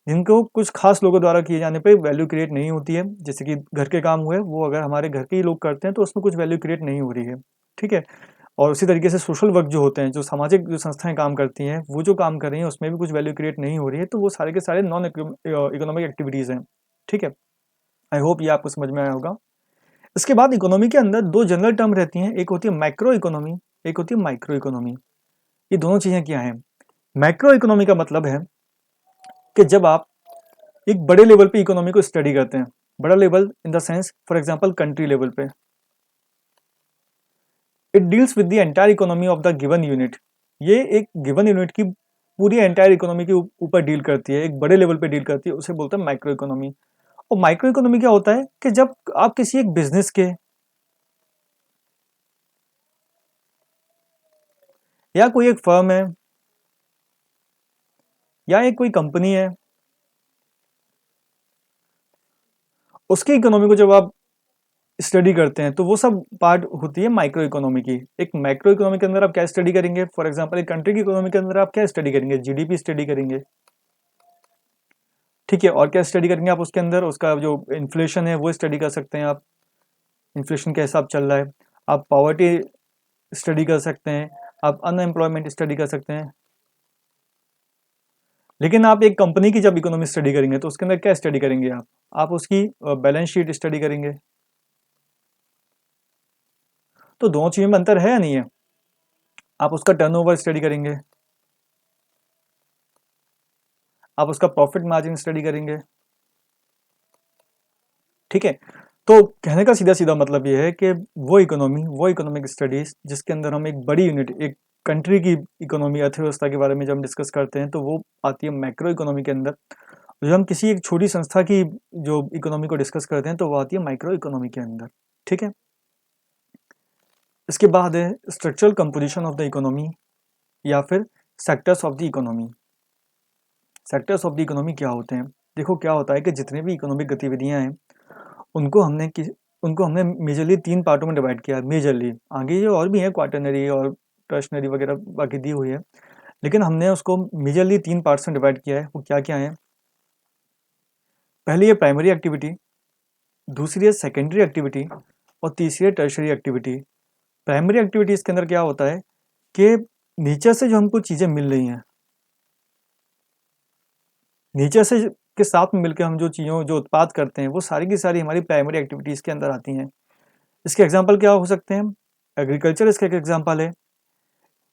[SPEAKER 1] जिनको कुछ खास लोगों द्वारा किए जाने पे वैल्यू क्रिएट नहीं होती है, जैसे कि घर के काम हुए, वो अगर हमारे घर के ही लोग करते हैं तो उसमें कुछ वैल्यू क्रिएट नहीं हो रही है। ठीक है। और उसी तरीके से सोशल वर्क जो होते हैं, जो सामाजिक जो संस्थाएं काम करती हैं, वो जो काम कर रही हैं उसमें भी कुछ वैल्यू क्रिएट नहीं हो रही है, तो वो सारे के सारे नॉन इकोनॉमिक एक्टिविटीज़ हैं। ठीक है। आई होप ये आपको समझ में आया होगा। इसके बाद इकोनॉमी के अंदर दो जनरल टर्म रहती हैं, एक होती है मैक्रो इकोनॉमी, एक होती है माइक्रो इकोनॉमी। ये दोनों चीज़ें क्या हैं? मैक्रो इकोनॉमी का मतलब है कि जब आप एक बड़े लेवल पे इकोनॉमी को स्टडी करते हैं, बड़ा level in the sense for example country level पे, it deals with the entire economy of the given unit. ये एक गिवन यूनिट की पूरी एंटायर इकोनॉमी के ऊपर डील करती है, एक बड़े लेवल पे डील करती है, उसे बोलते हैं माइक्रो इकोनॉमी। और माइक्रो इकोनॉमी क्या होता है कि जब आप किसी एक बिजनेस के या कोई एक फर्म है या एक कोई कंपनी है, उसकी इकोनॉमी को जब आप स्टडी करते हैं तो वो सब पार्ट होती है माइक्रो इकोनॉमी की। एक मैक्रो इकोनॉमी के अंदर आप क्या स्टडी करेंगे? फॉर एग्जांपल एक कंट्री की इकोनॉमी के अंदर आप क्या स्टडी करेंगे? जीडीपी स्टडी करेंगे। ठीक है। और क्या स्टडी करेंगे आप उसके अंदर? उसका जो इन्फ्लेशन है वो स्टडी कर सकते हैं आप, इन्फ्लेशन के हिसाब चल रहा है। आप पॉवर्टी स्टडी कर सकते हैं, आप अनएम्प्लॉयमेंट स्टडी कर सकते हैं। लेकिन आप एक कंपनी की जब इकोनॉमी स्टडी करेंगे तो उसके अंदर क्या स्टडी करेंगे आप उसकी बैलेंस शीट स्टडी करेंगे। तो दोनों चीज़ों में अंतर है या नहीं है? आप उसका टर्नओवर स्टडी करेंगे, आप उसका प्रॉफिट मार्जिन स्टडी करेंगे। ठीक है। तो कहने का सीधा सीधा मतलब ये है कि वो इकोनॉमी, वो इकोनॉमिक स्टडीज जिसके अंदर हम एक बड़ी यूनिट, एक कंट्री की इकोनॉमी, अर्थव्यवस्था के बारे में जब हम डिस्कस करते हैं तो वो आती है मैक्रो इकोनॉमी के अंदर। जब हम किसी एक छोटी संस्था की जो इकोनॉमी को डिस्कस करते हैं तो वो आती है माइक्रो इकोनॉमी के अंदर। ठीक है। इसके बाद है structural composition of the economy या फिर sectors of the economy. Sectors of the economy क्या होते हैं? देखो क्या होता है कि जितनी भी इकोनॉमिक गतिविधियां हैं उनको हमने उनको हमने मेजरली तीन पार्टों में डिवाइड किया है। मेजरली, आगे ये और भी है, क्वार्टरनरी और टर्शनरी वगैरह बाकी दी हुई है, लेकिन हमने उसको मेजरली तीन पार्ट्स में डिवाइड किया है। वो क्या क्या है? पहली है प्राइमरी एक्टिविटी, दूसरी है सेकेंडरी एक्टिविटी, और तीसरी है टर्शरी एक्टिविटी। प्राइमरी एक्टिविटीज़ के अंदर क्या होता है कि नेचर से जो हमको चीज़ें मिल रही हैं, नेचर से के साथ में मिलकर हम जो चीज़ों जो उत्पाद करते हैं, वो सारी की सारी हमारी प्राइमरी एक्टिविटीज़ के अंदर आती हैं। इसके एग्जाम्पल क्या हो सकते हैं? एग्रीकल्चर इसका एक एग्जाम्पल है,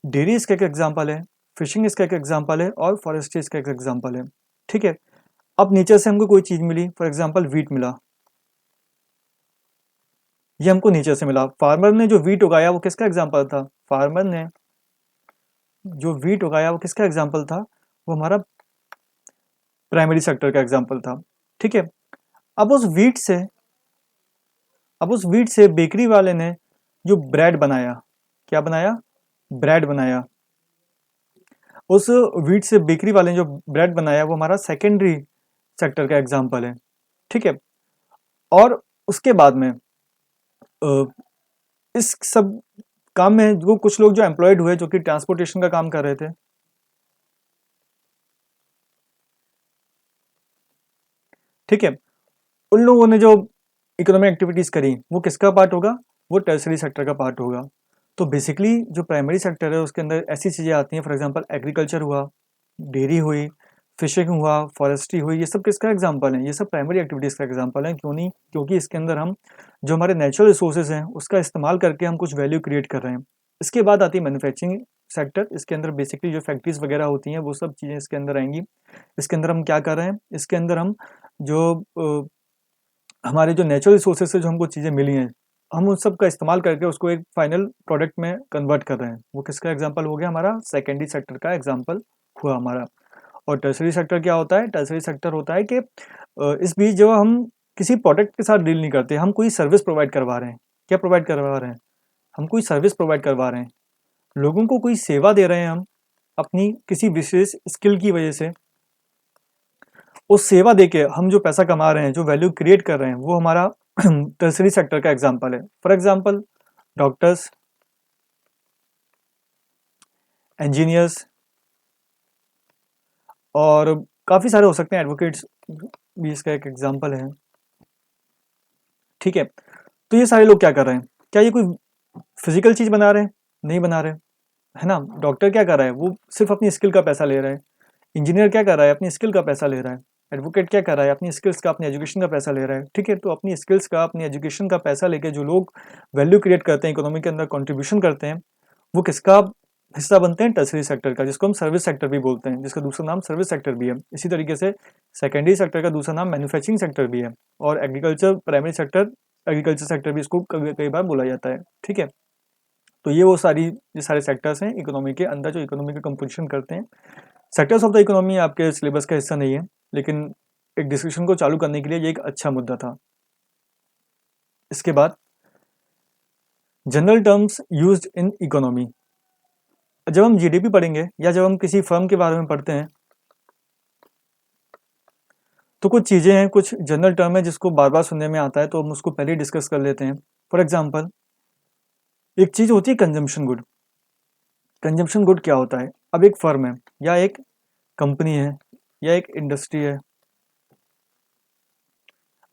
[SPEAKER 1] डेयरी इसका एक एग्जाम्पल है, फिशिंग इसका एक एग्जाम्पल है, और फॉरेस्ट्री इसका एक एग्जाम्पल है। ठीक है। अब नेचर से हमको कोई चीज़ मिली, फॉर एग्जाम्पल वीट मिला, ये हमको नेचर से मिला। फार्मर ने जो वीट उगाया वो किसका एग्जाम्पल था? फार्मर ने जो वीट उगाया वो किसका एग्जाम्पल था? वो हमारा प्राइमरी सेक्टर का एग्जाम्पल था। ठीक है। अब उस वीट से अब उस वीट से बेकरी वाले ने जो ब्रेड बनाया, क्या बनाया? ब्रेड बनाया। उस वीट से बेकरी वाले ने जो ब्रेड बनाया वो हमारा सेकेंडरी सेक्टर का एग्जाम्पल है। ठीक है। और उसके बाद में इस सब काम में जो कुछ लोग जो एम्प्लॉयड हुए, जो कि ट्रांसपोर्टेशन का काम कर रहे थे, ठीक है, उन लोगों ने जो इकोनॉमिक एक्टिविटीज करी वो किसका पार्ट होगा? वो टर्सरी सेक्टर का पार्ट होगा। तो बेसिकली जो प्राइमरी सेक्टर है उसके अंदर ऐसी चीज़ें आती हैं, फॉर एग्जांपल एग्रीकल्चर हुआ, डेयरी हुई, फिशिंग हुआ, फॉरेस्ट्री हुई, ये सब किसका एग्जांपल है? ये सब प्राइमरी एक्टिविटीज़ का एग्जांपल है। क्यों नहीं? क्योंकि इसके अंदर हम जो हमारे नेचुरल रिसोर्सेज हैं उसका इस्तेमाल करके हम कुछ वैल्यू क्रिएट कर रहे हैं। इसके बाद आती है मैन्युफैक्चरिंग सेक्टर। इसके अंदर बेसिकली जो फैक्ट्रीज वगैरह होती हैं वो सब चीज़ें इसके अंदर आएंगी। इसके अंदर हम क्या कर रहे हैं? इसके अंदर हम जो हमारे जो नेचुरल रिसोर्सेज से जो हमको चीज़ें मिली हैं, हम उन सब का इस्तेमाल करके उसको एक फाइनल प्रोडक्ट में कन्वर्ट कर रहे हैं। वो किसका एग्जांपल हो गया? हमारा सेकेंडरी सेक्टर का एग्जांपल हुआ हमारा। और टर्सरी सेक्टर क्या होता है? टर्सरी सेक्टर होता है कि इस बीच जो हम किसी प्रोडक्ट के साथ डील नहीं करते, हम कोई सर्विस प्रोवाइड करवा रहे हैं। क्या प्रोवाइड करवा रहे हैं? हम कोई सर्विस प्रोवाइड करवा रहे हैं, लोगों को कोई सेवा दे रहे हैं हम अपनी किसी विशेष स्किल की वजह से। उस सेवा देके हम जो पैसा कमा रहे हैं, जो वैल्यू क्रिएट कर रहे हैं, वो हमारा टर्सरी सेक्टर का एग्जांपल है। फॉर एग्जांपल डॉक्टर्स, इंजीनियर्स और काफ़ी सारे हो सकते हैं, एडवोकेट्स भी इसका एक एग्जांपल है। ठीक है, तो ये सारे लोग क्या कर रहे हैं? क्या ये कोई फिजिकल चीज़ बना रहे हैं? नहीं बना रहे, है ना। डॉक्टर क्या कर रहा है? वो सिर्फ अपनी स्किल का पैसा ले रहा है। इंजीनियर क्या कर रहा है? अपनी स्किल का पैसा ले रहा है। एडवोकेट क्या कर रहा है? अपनी स्किल्स का, अपनी एजुकेशन का पैसा ले रहा है। ठीक है, तो अपनी स्किल्स का, अपनी एजुकेशन का पैसा लेके जो लोग वैल्यू क्रिएट करते हैं, इकोनॉमी के अंदर कंट्रीब्यूशन करते हैं, वो किसका हिस्सा बनते हैं? टर्सरी सेक्टर का, जिसको हम सर्विस सेक्टर भी बोलते हैं, जिसका दूसरा नाम सर्विस सेक्टर भी है। इसी तरीके से सेकेंडरी सेक्टर का दूसरा नाम मैन्युफैक्चरिंग सेक्टर भी है। और agriculture, primary sector, agriculture sector भी इसको कई बार बोला जाता है। ठीक है, तो ये सारे सेक्टर्स हैं इकोनॉमी के अंदर जो इकोनॉमी का कंपोजिशन करते हैं। सेक्टर्स ऑफ द इकोनॉमी आपके सिलेबस का हिस्सा नहीं है, लेकिन एक डिस्कशन को चालू करने के लिए ये एक अच्छा मुद्दा था। इसके बाद general terms used in economy. जब हम जीडीपी पढ़ेंगे या जब हम किसी फर्म के बारे में पढ़ते हैं तो कुछ चीज़ें हैं, कुछ जनरल टर्म है जिसको बार बार सुनने में आता है, तो हम उसको पहले डिस्कस कर लेते हैं। फॉर एग्जाम्पल एक चीज़ होती है कंजम्पशन गुड। कंजम्पशन गुड क्या होता है? अब एक फर्म है या एक कंपनी है या एक इंडस्ट्री है।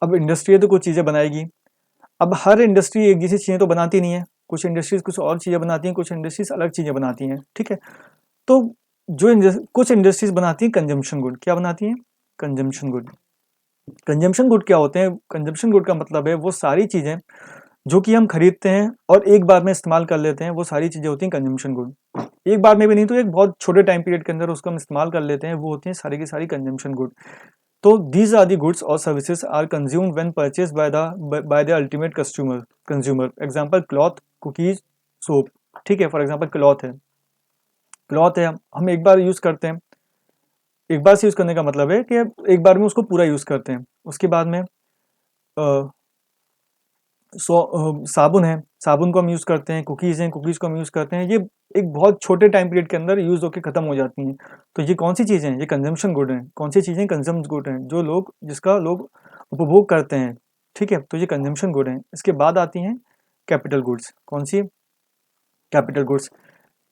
[SPEAKER 1] अब इंडस्ट्री है तो कुछ चीज़ें बनाएगी। अब हर इंडस्ट्री एक जैसी चीज़ें तो बनाती नहीं है, कुछ इंडस्ट्रीज कुछ और चीज़ें बनाती हैं, कुछ इंडस्ट्रीज अलग चीज़ें बनाती हैं। ठीक है, तो कुछ इंडस्ट्रीज बनाती हैं कंजम्पशन गुड। क्या बनाती हैं? Consumption good. कंजम्पशन गुड क्या होते हैं? कंजम्पशन गुड का मतलब है वो सारी चीज़ें जो कि हम खरीदते हैं और एक बार में इस्तेमाल कर लेते हैं, वो सारी चीज़ें होती हैं कंजम्पशन गुड। एक बार में भी नहीं तो एक बहुत छोटे टाइम पीरियड के अंदर उसको हम इस्तेमाल कर लेते हैं, वो होती हैं सारी की सारी कंजम्पशन गुड। तो दीज आर दी गुड्स और services are consumed when purchase by the ultimate consumer. Example cloth, cookies, soap. ठीक है, फॉर एग्जांपल क्लॉथ है, हम एक बार यूज़ करते हैं। एक बार से यूज़ करने का मतलब है कि एक बार में उसको पूरा यूज़ करते हैं। उसके बाद में साबुन है, साबुन को हम यूज़ करते हैं। कुकीज़ हैं, कुकीज़ को हम यूज़ करते हैं। ये एक बहुत छोटे टाइम पीरियड के अंदर यूज़ होकर ख़त्म हो जाती हैं। तो ये कौन सी चीज़ें हैं? ये कंजम्पशन गुड हैं। कौन सी चीज़ें कंजम्पशन गुड हैं? जिसका लोग उपभोग करते हैं। ठीक है, तो ये कंजम्पशन गुड हैं। इसके बाद आती हैं कैपिटल गुड्स। कौन सी? Capital goods.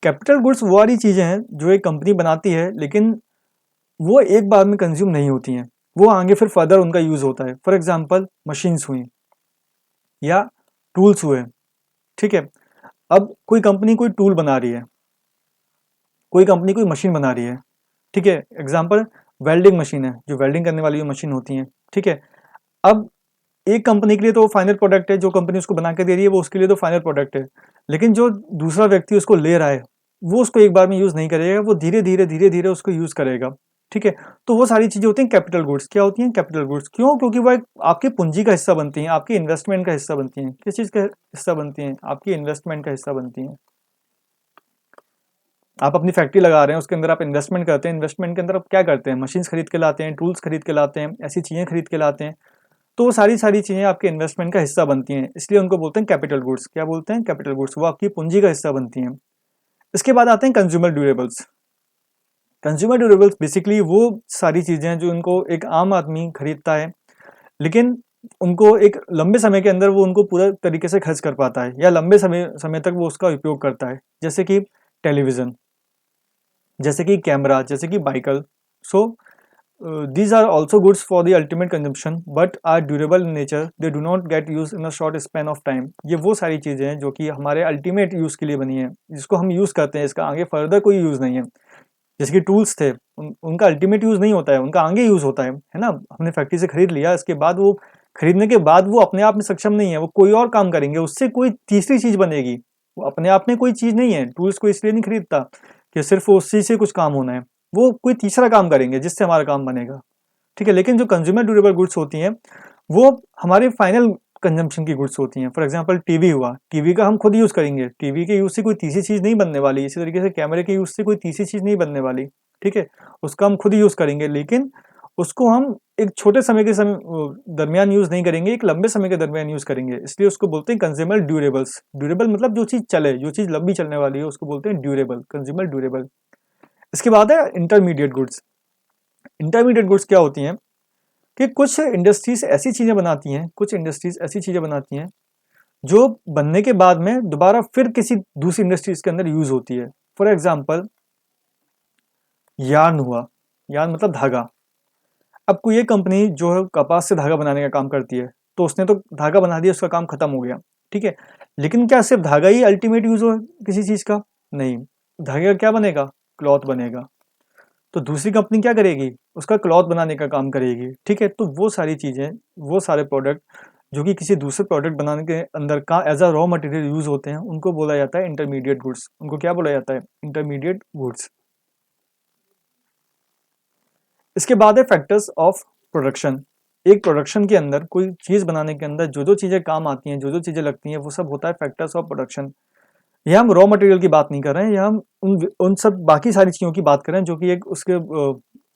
[SPEAKER 1] कैपिटल गुड्स वो वाली चीज़ें हैं जो एक कंपनी बनाती है, लेकिन वो एक बार में कंज्यूम नहीं होती हैं, वो आगे फिर फर्दर उनका यूज़ होता है। फॉर एग्जाम्पल मशीन्स हुई या टूल्स हुए। ठीक है, अब कोई कंपनी कोई टूल बना रही है, कोई कंपनी कोई मशीन बना रही है। ठीक है, एग्जांपल वेल्डिंग मशीन है, जो वेल्डिंग करने वाली जो मशीन होती हैं। ठीक है, अब एक कंपनी के लिए तो वो फाइनल प्रोडक्ट है, जो कंपनी उसको बना के दे रही है वो उसके लिए तो फाइनल प्रोडक्ट है, लेकिन जो दूसरा व्यक्ति उसको ले रहा है वो उसको एक बार में यूज़ नहीं करेगा, वो धीरे धीरे उसको यूज़ करेगा। ठीक है, तो वो सारी चीज़ें होती हैं कैपिटल गुड्स। क्या होती हैं? Capital goods. क्यों? क्योंकि वो एक आपके पूंजी का हिस्सा बनती हैं, आपकी इन्वेस्टमेंट का हिस्सा बनती हैं। किस चीज़ का हिस्सा बनती हैं? आपकी इन्वेस्टमेंट का हिस्सा बनती हैं। आप अपनी फैक्ट्री लगा रहे हैं, उसके अंदर आप इन्वेस्टमेंट करते हैं। इन्वेस्टमेंट के अंदर आप क्या करते हैं? मशीन्स खरीद के लाते हैं, टूल्स खरीद के लाते हैं, ऐसी चीज़ें खरीद के लाते हैं। तो वो सारी चीज़ें आपके इन्वेस्टमेंट का हिस्सा बनती हैं, इसलिए उनको बोलते हैं कैपिटल गुड्स। क्या बोलते हैं? Capital goods. वो आपकी पूंजी का हिस्सा बनती हैं। इसके बाद आते हैं consumer durables. Consumer durables basically वो सारी चीज़ें हैं जो उनको एक आम आदमी खरीदता है, लेकिन उनको एक लंबे समय के अंदर वो उनको पूरा तरीके से खर्च कर पाता है, या लंबे समय तक वो उसका उपयोग करता है। जैसे कि टेलीविज़न, जैसे कि कैमरा, जैसे कि Baikal. So these are also goods for the ultimate consumption but are durable in nature. They do not get used in a short span of time. ये वो सारी चीज़ें हैं जो कि हमारे अल्टीमेट यूज़ के लिए बनी है, जिसको हम यूज़ करते हैं, इसका आगे फर्दर कोई यूज़ नहीं है। जैसे कि टूल्स थे, उनका अल्टीमेट यूज़ नहीं होता है, उनका आगे यूज़ होता है ना। हमने फैक्ट्री से खरीद लिया, इसके बाद वो खरीदने के बाद वो अपने आप में सक्षम नहीं है, वो कोई और काम करेंगे, उससे कोई तीसरी चीज़ बनेगी। वो अपने आप में कोई चीज़ नहीं है, टूल्स को इसलिए नहीं खरीदता कि सिर्फ उसी से कुछ काम होना है, वो कोई तीसरा काम करेंगे जिससे हमारा काम बनेगा, ठीक है। लेकिन जो कंज्यूमर ड्यूरेबल गुड्स होती हैं वो हमारे फाइनल कंजम्पशन की गुड्स होती हैं। फॉर एग्जांपल टीवी हुआ, टीवी का हम खुद यूज़ करेंगे, टीवी के यूज़ से कोई तीसरी चीज़ नहीं बनने वाली। इसी तरीके से कैमरे के यूज़ से कोई तीसरी चीज़ नहीं बनने वाली, ठीक है। उसका हम खुद यूज़ करेंगे, लेकिन उसको हम एक छोटे समय के दरमियान यूज़ नहीं करेंगे, एक लंबे समय के दरमियान यूज़ करेंगे। इसलिए उसको बोलते हैं कंज्यूमर ड्यूरेबल्स। ड्यूरेबल मतलब जो चीज़ चले, जो चीज़ लंबी चलने वाली है, उसको बोलते हैं ड्यूरेबल, कंज्यूमर ड्यूरेबल। इसके बाद है इंटरमीडिएट गुड्स। इंटरमीडिएट गुड्स क्या होती हैं कि कुछ इंडस्ट्रीज ऐसी चीज़ें बनाती हैं, कुछ इंडस्ट्रीज ऐसी चीज़ें बनाती हैं जो बनने के बाद में दोबारा फिर किसी दूसरी इंडस्ट्रीज के अंदर यूज़ होती है। फॉर एग्जांपल यार्न हुआ, यार्न मतलब धागा। अब कोई एक कंपनी जो है कपास से धागा बनाने का काम करती है, तो उसने तो धागा बना दिया, उसका काम खत्म हो गया, ठीक है। लेकिन क्या सिर्फ धागा ही अल्टीमेट यूज़ हो किसी चीज़ का? नहीं, धागे का क्या बनेगा? क्लॉथ बनेगा। तो दूसरी कंपनी क्या करेगी? उसका क्लॉथ बनाने का काम करेगी, ठीक है। तो वो सारी चीज़ें, वो सारे प्रोडक्ट जो कि किसी दूसरे प्रोडक्ट बनाने के अंदर का as a raw material use होते हैं, उनको बोला जाता है इंटरमीडिएट गुड्स। उनको क्या बोला जाता है? Intermediate goods. इसके बाद है फैक्टर्स ऑफ प्रोडक्शन। एक प्रोडक्शन के अंदर, कोई चीज़ बनाने के अंदर जो जो चीज़ें काम आती हैं, जो जो चीज़ें लगती हैं, वो सब होता है फैक्टर्स ऑफ प्रोडक्शन। यहाँ हम रॉ मटेरियल की बात नहीं कर रहे हैं, यहाँ हम उन सब बाकी सारी चीज़ों की बात कर रहे हैं जो कि एक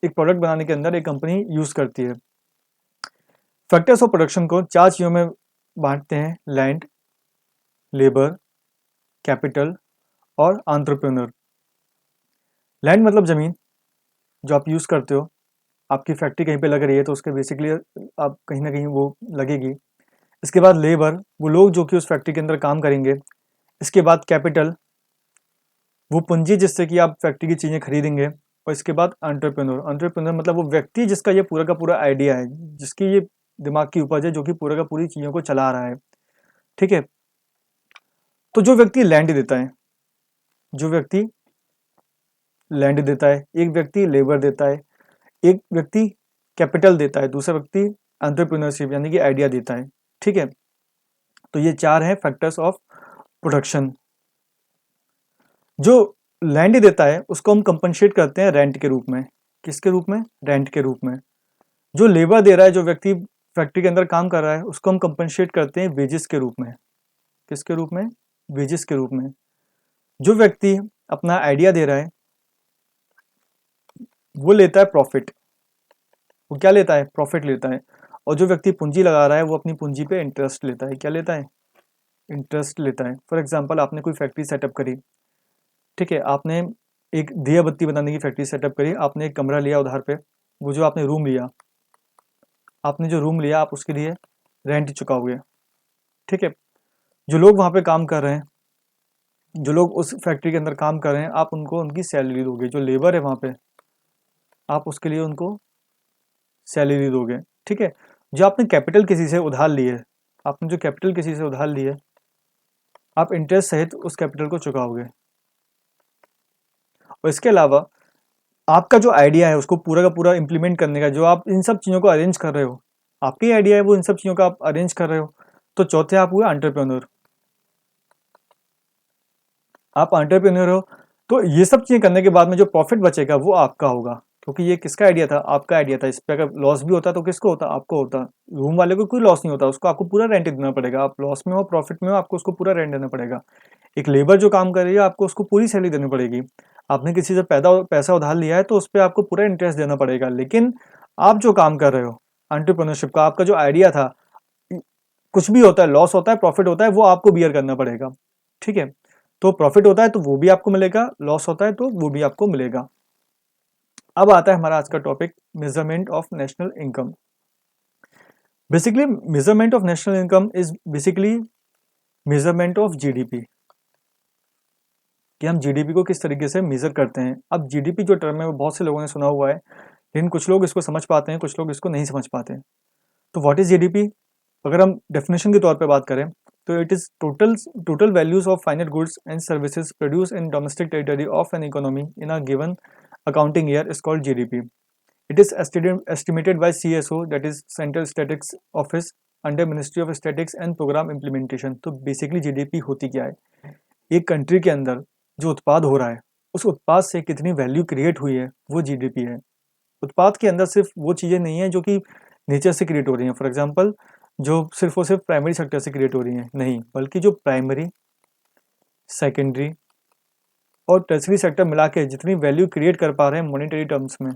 [SPEAKER 1] प्रोडक्ट बनाने के अंदर एक कंपनी यूज़ करती है। फैक्टर्स ऑफ प्रोडक्शन को 4 चीज़ों में बांटते हैं: लैंड, लेबर, कैपिटल और एंटरप्रेन्योर। लैंड मतलब ज़मीन जो आप यूज़ करते हो। आपकी फैक्ट्री कहीं पे लग रही है तो उसके बेसिकली आप कहीं ना कहीं वो लगेगी। इसके बाद लेबर, वो लोग जो कि उस फैक्ट्री के अंदर काम करेंगे। इसके बाद कैपिटल, वो पूंजी जिससे कि आप फैक्ट्री की चीज़ें खरीदेंगे। और इसके बाद एंटरप्रेन्योर। एंटरप्रेन्योर मतलब वो व्यक्ति जिसका ये पूरा का पूरा आइडिया है, जिसकी ये दिमाग की उपज है, जो कि पूरा का पूरी चीज़ों को चला रहा है, ठीक है। तो जो व्यक्ति लैंड देता है, जो व्यक्ति लैंड देता है, एक व्यक्ति लेबर देता है, एक व्यक्ति कैपिटल देता है, दूसरा व्यक्ति एंटरप्रेन्योरशिप यानी कि आइडिया देता है, ठीक है। तो ये 4 हैं फैक्टर्स ऑफ प्रोडक्शन। जो लैंड देता है उसको हम कंपनसेट करते हैं रेंट के रूप में। किसके रूप में? रेंट के रूप में। जो लेबर दे रहा है, जो व्यक्ति फैक्ट्री के अंदर काम कर रहा है, उसको हम कंपनसेट करते हैं वेजेस के रूप में। किसके रूप में? वेजेस के रूप में। जो व्यक्ति अपना आइडिया दे रहा है वो लेता है प्रॉफिट। वो क्या लेता है? प्रॉफिट लेता है। और जो व्यक्ति पूंजी लगा रहा है वो अपनी पूंजी पे इंटरेस्ट लेता है। क्या लेता है? इंटरेस्ट लेता है। फॉर एग्जाम्पल आपने कोई फैक्ट्री सेटअप करी, ठीक है। आपने एक दिया बत्ती बनाने की फैक्ट्री सेटअप करी, आपने एक कमरा लिया उधार पे। वो जो आपने रूम लिया, आपने जो रूम लिया आप उसके लिए रेंट चुकाओगे, ठीक है। जो लोग वहाँ पे काम कर रहे हैं, जो लोग उस फैक्ट्री के अंदर काम कर रहे हैं, आप उनको उनकी सैलरी दोगे। जो लेबर है वहाँ पे, आप उसके लिए उनको सैलरी दोगे, ठीक है। जो आपने कैपिटल किसी से उधार ली है, आपने जो कैपिटल किसी से उधार ली है, आप इंटरेस्ट सहित उस कैपिटल को चुकाओगे। और इसके अलावा आपका जो आइडिया है उसको पूरा का पूरा इम्प्लीमेंट करने का, जो आप इन सब चीज़ों को अरेंज कर रहे हो, आपकी आइडिया है वो इन सब चीज़ों का आप अरेंज कर रहे हो। तो चौथे आप हुए एंटरप्रेन्योर। आप एंटरप्रेन्योर हो, तो ये सब चीज़ें करने के बाद में जो प्रॉफिट बचेगा वो आपका होगा, क्योंकि ये किसका आइडिया था? आपका आइडिया था। इस पर अगर लॉस भी होता तो किसको होता? आपको होता। रूम वाले को कोई लॉस नहीं होता, उसको आपको पूरा रेंट देना पड़ेगा। आप लॉस में हो प्रॉफिट में हो, आपको उसको पूरा रेंट देना पड़ेगा। एक लेबर जो काम कर रही है, आपको उसको पूरी सैलरी देनी पड़ेगी। आपने किसी से पैसा उधार लिया है तो उस पर आपको पूरा इंटरेस्ट देना पड़ेगा। लेकिन आप जो काम कर रहे हो एंटरप्रेन्योरशिप का, आपका जो आइडिया था, कुछ भी होता है, लॉस होता है, प्रॉफिट होता है, वो आपको बियर करना पड़ेगा, ठीक है। तो प्रॉफिट होता है तो वो भी आपको मिलेगा, लॉस होता है तो वो भी आपको मिलेगा। अब आता है हमारा आज का topic, measurement of national income. Basically measurement of national income is basically measurement of GDP, कि हम जीडीपी को किस तरीके से मेजर करते हैं। अब जीडीपी जो टर्म है वो बहुत से लोगों ने सुना हुआ है लेकिन कुछ लोग इसको समझ पाते हैं, कुछ लोग इसको नहीं समझ पाते हैं। तो व्हाट इज़ जीडीपी? अगर हम डेफिनेशन के तौर पे बात करें तो it is total values of final goods and services produce in domestic territory of an economy in a given accounting year is called GDP. It is estimated by CSO, that is Central Statistics Office, under ministry of statistics and programme implementation. तो basically GDP होती क्या है? एक country के अंदर जो उत्पाद हो रहा है उस उत्पाद से कितनी वैल्यू क्रिएट हुई है वो जीडीपी है. उत्पाद के अंदर सिर्फ वो चीज़ें नहीं हैं जो कि नेचर से क्रिएट हो रही हैं, फॉर एग्जांपल जो सिर्फ और सिर्फ प्राइमरी सेक्टर से क्रिएट हो रही हैं, नहीं, बल्कि जो प्राइमरी, सेकेंडरी और टर्सरी सेक्टर मिला के जितनी वैल्यू क्रिएट कर पा रहे हैं मॉनेटरी टर्म्स में,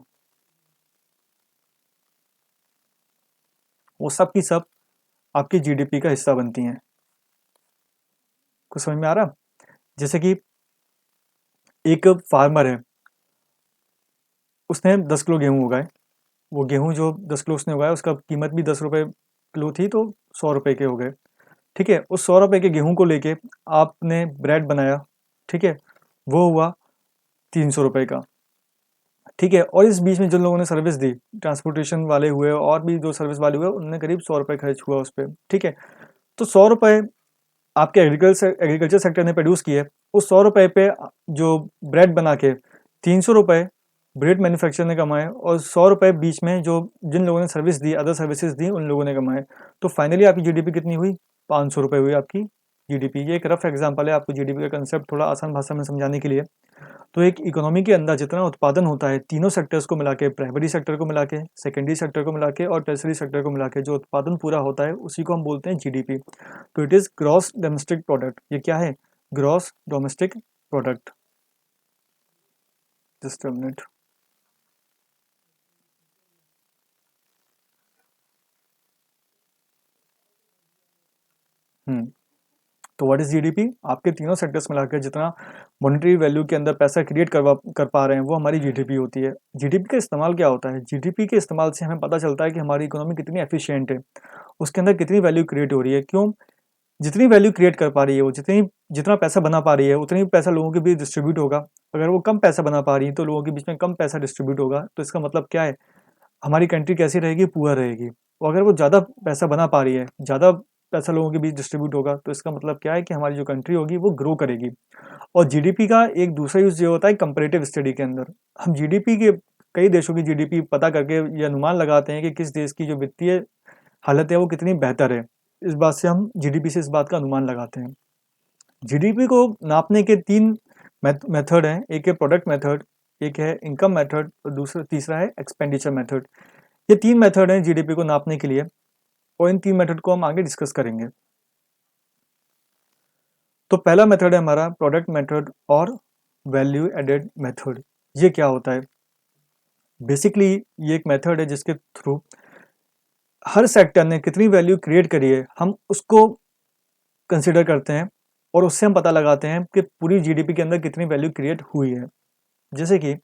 [SPEAKER 1] वो सब की सब आपकी जीडीपी का हिस्सा बनती हैं. कुछ समझ में आ रहा? जैसे कि एक फार्मर है, उसने 10 किलो गेहूँ उगाए. वो गेहूँ जो 10 किलो उसने उगाया उसका कीमत भी 10 रुपये किलो थी, तो 100 रुपये के हो गए. ठीक है, उस 100 रुपये के गेहूँ को लेके आपने ब्रेड बनाया. ठीक है, वो हुआ 300 रुपये का. ठीक है, और इस बीच में जिन लोगों ने सर्विस दी, ट्रांसपोर्टेशन वाले हुए और भी जो सर्विस वाले हुए, उनने करीब 100 रुपये खर्च हुआ उस पर. ठीक है, तो 100 रुपये आपके एग्रीकल्चर सेक्टर ने प्रोड्यूस किए. उस 100 रुपये पे जो ब्रेड बना के 300 रुपये ब्रेड मैन्युफैक्चर ने कमाए, और 100 रुपये बीच में जो जिन लोगों ने सर्विस दी, अदर सर्विसेज दी, उन लोगों ने कमाए. तो फाइनली आपकी जीडीपी कितनी हुई? 500 रुपये हुई आपकी जीडीपी. ये एक रफ एग्जांपल है आपको जीडीपी का कंसेप्ट थोड़ा आसान भाषा में समझाने के लिए. तो एक इकोनॉमी के अंदर जितना उत्पादन होता है तीनों सेक्टर्स को मिला के, प्राइमरी सेक्टर को मिला के, सेकेंडरी सेक्टर को मिला के और टर्सरी सेक्टर को मिला के जो उत्पादन पूरा होता है उसी को हम बोलते हैं जीडीपी. तो it is gross domestic product. ये क्या है? Gross domestic product. Just a minute. तो व्हाट इज़ जीडीपी? आपके तीनों सेक्टर्स मिलाकर जितना मॉनेटरी वैल्यू के अंदर पैसा क्रिएट कर पा रहे हैं वो हमारी जीडीपी होती है. जीडीपी का इस्तेमाल क्या होता है? जीडीपी के इस्तेमाल से हमें पता चलता है कि हमारी इकोनॉमी कितनी एफिशिएंट है, उसके अंदर कितनी वैल्यू क्रिएट हो रही है. क्यों? जितनी वैल्यू क्रिएट कर पा रही है वो, जितना पैसा बना पा रही है उतनी पैसा लोगों के बीच डिस्ट्रीब्यूट होगा. अगर वो कम पैसा बना पा रही है तो लोगों के बीच में कम पैसा डिस्ट्रीब्यूट होगा. तो इसका मतलब क्या है? हमारी कंट्री कैसी रहेगी? पुअर रहेगी. और अगर वो ज़्यादा पैसा बना पा रही है, ज़्यादा पैसा लोगों के बीच डिस्ट्रीब्यूट होगा, तो इसका मतलब क्या है कि हमारी जो कंट्री होगी वो ग्रो करेगी. और जीडीपी का एक दूसरा यूज़ ये होता है कंपैरेटिव स्टडी के अंदर. हम जीडीपी के, कई देशों की जीडीपी पता करके ये अनुमान लगाते हैं कि किस देश की जो वित्तीय हालत है वो कितनी बेहतर है. इस बात से हम जीडीपी से इस बात का अनुमान लगाते हैं. जीडीपी को नापने के 3 मेथड हैं. एक है प्रोडक्ट मेथड, एक है इनकम मेथड और तीसरा है एक्सपेंडिचर मेथड. ये 3 मेथड हैं जीडीपी को नापने के लिए, और इन 3 मेथड को हम आगे डिस्कस करेंगे. तो पहला मेथड है हमारा प्रोडक्ट मेथड और वैल्यू एडेड मेथड. ये क्या होता है? बेसिकली ये एक मेथड है जिसके थ्रू हर सेक्टर ने कितनी वैल्यू क्रिएट करी है हम उसको कंसिडर करते हैं, और उससे हम पता लगाते हैं कि पूरी जीडीपी के अंदर कितनी वैल्यू क्रिएट हुई है. जैसे कि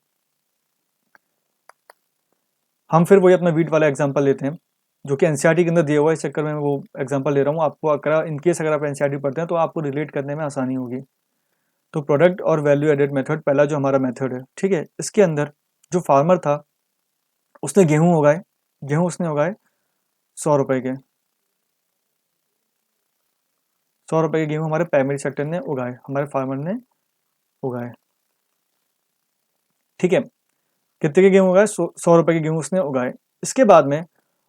[SPEAKER 1] हम फिर वही अपना वीट वाला एग्जांपल लेते हैं जो कि एनसीईआरटी के अंदर दिया हुआ है. इस चक्कर में वो एग्जांपल ले रहा हूँ आपको. अगर इनकेस अगर आप एनसीईआरटी पढ़ते हैं तो आपको रिलेट करने में आसानी होगी. तो प्रोडक्ट और वैल्यू एडेड मेथड पहला जो हमारा मेथड है. ठीक है, इसके अंदर जो फार्मर था उसने गेहूँ उगाए. गेहूँ उसने उगाए 100 रुपये के. 100 रुपये के गेहूँ हमारे प्राइमरी सेक्टर ने उगाए, हमारे फार्मर ने उगाए. ठीक है, कितने के गेहूँ उगाए? 100 रुपये के गेहूँ उसने उगाए. इसके बाद में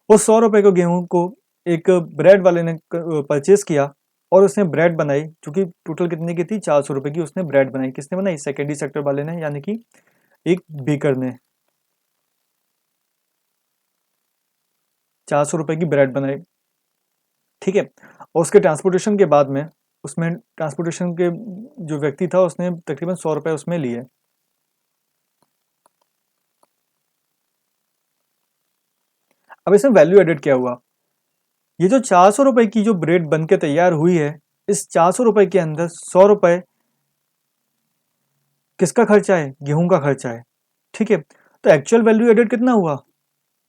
[SPEAKER 1] वो 100 रुपये के गेहूँ को एक ब्रेड वाले ने परचेज किया और उसने ब्रेड बनाई, चूँकि टोटल कितने की थी? 400 रुपये की उसने ब्रेड बनाई. किसने बनाई? सेकेंडरी सेक्टर वाले ने, यानी कि एक बेकर ने 400 रुपये की ब्रेड बनाई. ठीक है, और उसके ट्रांसपोर्टेशन के बाद में उसमें ट्रांसपोर्टेशन के जो व्यक्ति था उसने तकरीबन 100 रुपये उसमें लिए. अब इसमें वैल्यू एडेड क्या हुआ? ये जो 400 रुपये की जो ब्रेड बन के तैयार हुई है, इस 400 रुपये के अंदर 100 रुपये किसका खर्चा है? गेहूं का खर्चा है. ठीक है, तो एक्चुअल वैल्यू एडेड कितना हुआ?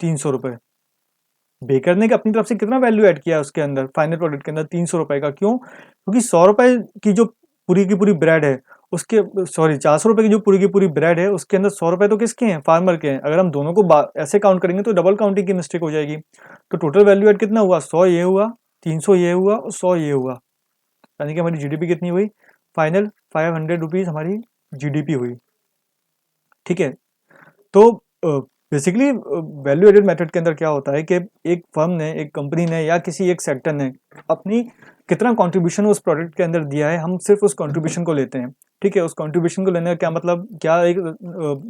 [SPEAKER 1] 300 रुपये. बेकर ने अपनी तरफ से कितना वैल्यू ऐड किया उसके अंदर, फाइनल प्रोडक्ट के अंदर? 300 रुपये का. क्यों? क्योंकि 100 रुपये की जो पूरी की पूरी ब्रेड है उसके सॉरी 400 रुपये की जो पूरी की पूरी ब्रेड है उसके अंदर 100 रुपये तो किसके हैं, फार्मर के हैं। अगर हम दोनों को ऐसे काउंट करेंगे तो डबल काउंटिंग की मिस्टेक हो जाएगी। तो टोटल वैल्यू एड कितना हुआ, 100 ये हुआ, 300 ये हुआ और 100 ये हुआ, यानी कि हमारी जीडीपी कितनी हुई, फाइनल 500 रुपीज़ हमारी जीडीपी हुई। ठीक है, तो बेसिकली वैल्यू एडेड मेथड के अंदर क्या होता है कि एक फर्म ने, एक कंपनी ने या किसी एक सेक्टर ने अपनी कितना कंट्रीब्यूशन उस प्रोडक्ट के अंदर दिया है, हम सिर्फ उस कंट्रीब्यूशन को लेते हैं। ठीक है, उस कंट्रीब्यूशन को लेने का क्या मतलब, क्या एक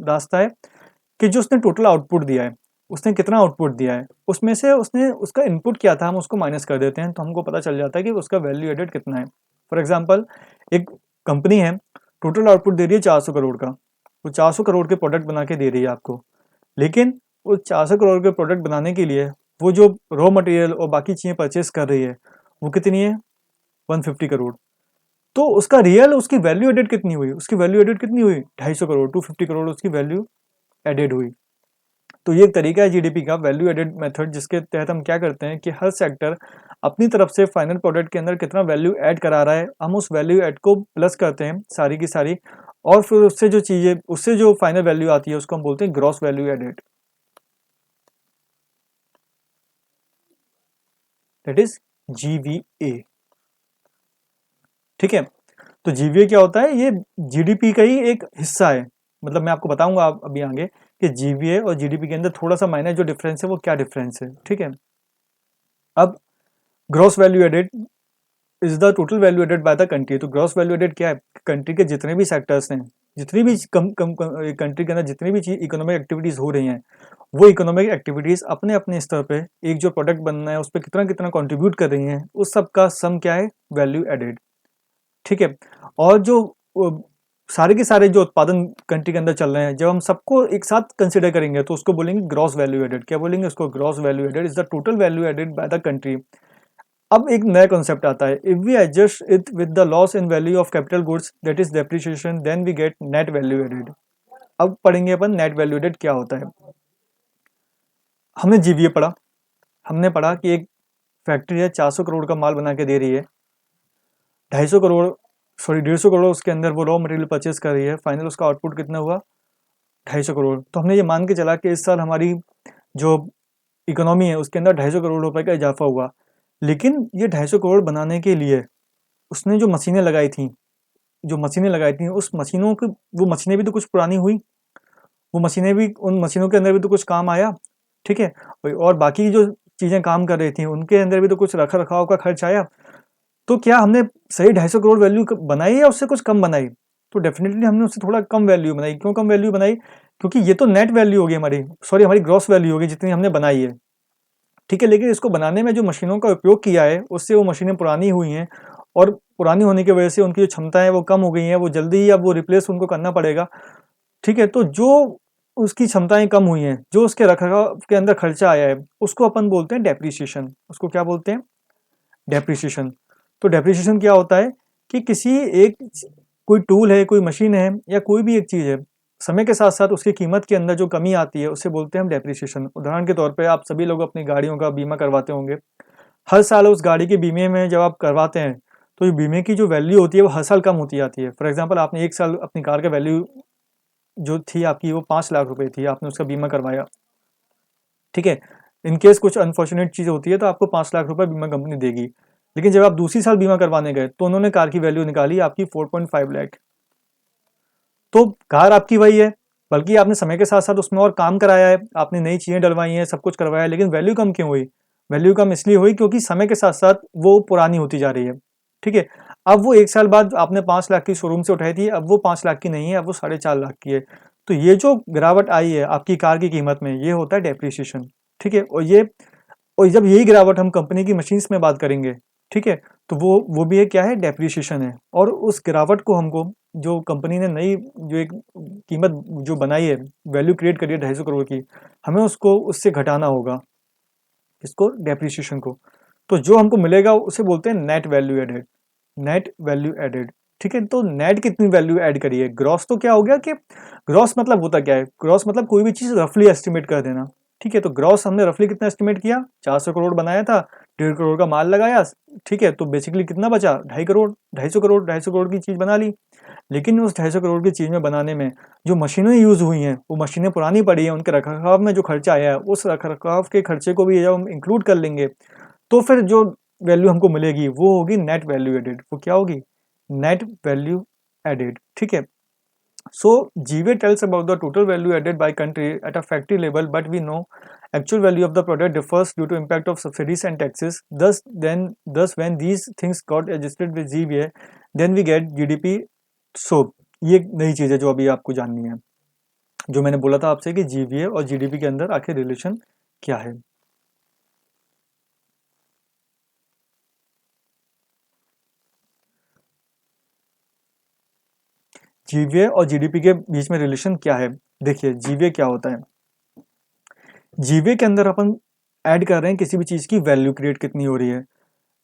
[SPEAKER 1] रास्ता है कि जो उसने टोटल आउटपुट दिया है, उसने कितना आउटपुट दिया है, उसमें से उसने उसका इनपुट क्या था, हम उसको माइनस कर देते हैं तो हमको पता चल जाता है कि उसका वैल्यू एडेड कितना है। फॉर एग्जाम्पल, एक कंपनी है, टोटल आउटपुट दे रही है 400 करोड़ का, वो 400 करोड़ के प्रोडक्ट बना के दे रही है आपको, लेकिन वो 400 करोड़ के प्रोडक्ट बनाने के लिए वो जो रॉ मटेरियल और बाकी चीज़ें परचेस कर रही है वो कितनी है, 150 करोड़। तो उसका रियल, उसकी वैल्यू एडेड कितनी हुई, उसकी वैल्यू एडेड कितनी हुई, 250 करोड़, 250 करोड़ उसकी वैल्यू एडेड हुई। तो ये एक तरीका है जीडीपी का, वैल्यू एडेड मेथड, जिसके तहत हम क्या करते हैं कि हर सेक्टर अपनी तरफ से फाइनल प्रोडक्ट के अंदर कितना वैल्यू ऐड करा रहा है, हम उस वैल्यू ऐड को प्लस करते हैं सारी की सारी, और फिर उससे जो चीज़ें, उससे जो फाइनल वैल्यू आती है उसको हम बोलते हैं gross value added, that is GVA. ठीक है, तो जीवीए क्या होता है, ये जीडीपी का ही एक हिस्सा है। मतलब मैं आपको बताऊंगा अभी आगे कि जीवीए और जीडीपी के अंदर थोड़ा सा माइनर जो डिफरेंस है वो क्या डिफरेंस है। ठीक है, अब gross value added is the total value added by the country. तो ग्रॉस वैल्यू एडेड क्या है, कंट्री के जितने भी सेक्टर्स हैं, जितनी भी कंट्री के अंदर जितनी भी इकोनॉमिक एक्टिविटीज हो रही हैं, वो इकोनॉमिक एक्टिविटीज अपने अपने स्तर पे एक जो प्रोडक्ट बनना है उस पर कितना कितना कंट्रीब्यूट कर रही हैं, उस सब का सम क्या है, वैल्यू एडेड। ठीक है, और जो सारे के सारे जो उत्पादन कंट्री के अंदर चल रहे हैं, जब हम सबको एक साथ कंसिडर करेंगे तो उसको बोलेंगे ग्रॉस वैल्यू एडेड। क्या बोलेंगे उसको, gross value added is the total value added by the country. अब एक नया कॉन्सेप्ट आता है, if we adjust it with the loss in value of capital goods that is depreciation, then we get net value added. अब पढ़ेंगे अपन net value added क्या होता है। हमने जीवीए पढ़ा, हमने पढ़ा कि एक फैक्ट्री है, 400 करोड़ का माल बना के दे रही है, 250 करोड़ सॉरी 150 करोड़ उसके अंदर वो रॉ मटेरियल परचेस कर रही है, फाइनल उसका आउटपुट कितना हुआ, 250 करोड़। तो हमने ये मान के चला कि इस साल हमारी जो इकोनॉमी है उसके अंदर 250 करोड़ रुपए का इजाफा हुआ। लेकिन ये 250 करोड़ बनाने के लिए उसने जो मशीनें लगाई थी, जो मशीनें लगाई थी उस मशीनों की, वो मशीनें भी तो कुछ पुरानी हुई, वो मशीनें भी, उन मशीनों के अंदर भी तो कुछ काम आया। ठीक है, और बाकी जो चीज़ें काम कर रही थी उनके अंदर भी तो कुछ रख रखाव का खर्च आया। तो क्या हमने सही 250 करोड़ वैल्यू बनाई या उससे कुछ कम बनाई, तो डेफिनेटली हमने उससे थोड़ा कम वैल्यू बनाई। क्यों कम वैल्यू बनाई, क्योंकि ये तो नेट वैल्यू होगी हमारी, सॉरी हमारी ग्रॉस वैल्यू होगी जितनी हमने बनाई है। ठीक है, लेकिन इसको बनाने में जो मशीनों का उपयोग किया है उससे वो मशीनें पुरानी हुई हैं, और पुरानी होने की वजह से उनकी जो क्षमता है वो कम हो गई हैं, वो जल्दी ही अब वो रिप्लेस उनको करना पड़ेगा। ठीक है, तो जो उसकी क्षमताएं कम हुई हैं, जो उसके रखरखाव के अंदर खर्चा आया है, उसको अपन बोलते हैं डेप्रिसिएशन। उसको क्या बोलते हैं, डेप्रिसिएशन। तो डेप्रिसिएशन क्या होता है कि किसी एक, कोई टूल है, कोई मशीन है या कोई भी एक चीज़ है, समय के साथ साथ उसकी कीमत के अंदर जो कमी आती है उसे बोलते हैं हम डेप्रिसिएशन। उदाहरण के तौर पे आप सभी लोग अपनी गाड़ियों का बीमा करवाते होंगे, हर साल उस गाड़ी के बीमे में जब आप करवाते हैं तो ये बीमे की जो वैल्यू होती है वो हर साल कम होती जाती है। फॉर एग्जांपल, आपने एक साल अपनी कार का वैल्यू जो थी आपकी वो 5 लाख रुपए थी, आपने उसका बीमा करवाया। ठीक है, इनकेस कुछ अनफॉर्चुनेट चीज़ होती है तो आपको 5 लाख रुपए बीमा कंपनी देगी। लेकिन जब आप दूसरी साल बीमा करवाने गए तो उन्होंने कार की वैल्यू निकाली आपकी 4.5 लाख। तो कार आपकी वही है, बल्कि आपने समय के साथ साथ उसमें और काम कराया है, आपने नई चीज़ें डलवाई हैं, सब कुछ करवाया है, लेकिन वैल्यू कम क्यों हुई, वैल्यू कम इसलिए हुई क्योंकि समय के साथ साथ वो पुरानी होती जा रही है। ठीक है, अब वो एक साल बाद आपने 5 लाख की शोरूम से उठाई थी, अब वो 5 लाख की नहीं है, अब वो 4.5 लाख की है। तो ये जो गिरावट आई है आपकी कार की कीमत में, ये होता है डेप्रिसिएशन। ठीक है, और जब यही गिरावट हम कंपनी की मशीन्स में बात करेंगे, ठीक है, तो वो भी है, क्या है, डेप्रिसिएशन है। और उस गिरावट को हमको, जो कंपनी ने नई जो एक कीमत जो बनाई है, वैल्यू क्रिएट करी है 250 करोड़ की, हमें उसको उससे घटाना होगा, इसको डेप्रिसिएशन को। तो जो हमको मिलेगा उसे बोलते हैं net value added, net value added. ठीक है, तो नेट कितनी वैल्यू ऐड करी है, ग्रॉस तो क्या हो गया कि ग्रॉस मतलब होता क्या है, ग्रॉस मतलब कोई भी चीज़ रफली एस्टिमेट कर देना। ठीक है, तो ग्रॉस हमने रफली कितना एस्टिमेट किया, 400 करोड़ बनाया था, 1.5 करोड़ का माल लगाया। ठीक है, तो बेसिकली कितना बचा, 2.5 करोड़, 250 करोड़, 250 करोड़ की चीज़ बना ली। लेकिन उस 250 करोड़ की चीज़ में बनाने में जो मशीनें यूज़ हुई हैं, वो मशीनें पुरानी पड़ी हैं, उनके रखरखाव में जो खर्चा आया है, उस रखरखाव के खर्चे को भी जब हम इंक्लूड कर लेंगे, तो फिर जो वैल्यू हमको मिलेगी वो होगी नेट वैल्यू एडेड। वो क्या होगी? नेट वैल्यू एडेड, ठीक है। So GWA tells about the total value added by country at a factory level, but we know actual value of the product differs due to impact of subsidies and taxes. Thus when these things got adjusted with GWA, then we get GDP. So ये एक नई चीज़ है जो अभी आपको जाननी है, जो मैंने बोला था आपसे कि GWA और GDP के अंदर आखिर रिलेशन क्या है। GWA और GDP के बीच में रिलेशन क्या है? देखिए GWA क्या होता है। GWA के अंदर अपन ऐड कर रहे हैं किसी भी चीज़ की वैल्यू क्रिएट कितनी हो रही है।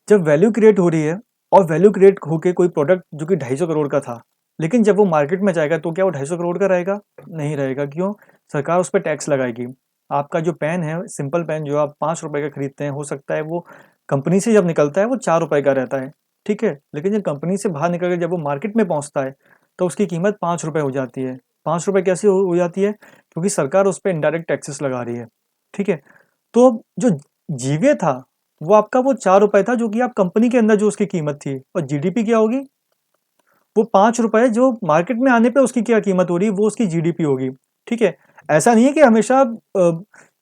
[SPEAKER 1] जब वैल्यू क्रिएट हो रही है और वैल्यू क्रिएट होके कोई प्रोडक्ट जो कि 250 करोड़ का था, लेकिन जब वो मार्केट में जाएगा तो क्या वो 250 करोड़ का रहेगा? नहीं रहेगा। क्यों? सरकार उस पे टैक्स लगाएगी। आपका जो पेन है, सिंपल पेन जो आप 5 रुपए का खरीदते हैं, हो सकता है वो कंपनी से जब निकलता है वो 4 रुपए का रहता है, ठीक है? लेकिन जब कंपनी से बाहर निकल के जब वो मार्केट में पहुँचता है, तो उसकी कीमत 5 रुपए हो जाती है। 5 रुपए कैसे हो जाती है? क्योंकि सरकार उस पे इनडायरेक्ट टैक्सेस लगा रही है, ठीक है? तो जो जीवे था, वो आपका वो 4 रुपए था जो कि आप कंपनी के अंदर जो उसकी कीमत थी, और जीडीपी क्या होगी? वो 5 रुपए जो मार्केट में आने पे उसकी क्या कीमत हो रही है, वो उसकी जीडीपी होगी, ठीक है? ऐसा नहीं है कि हमेशा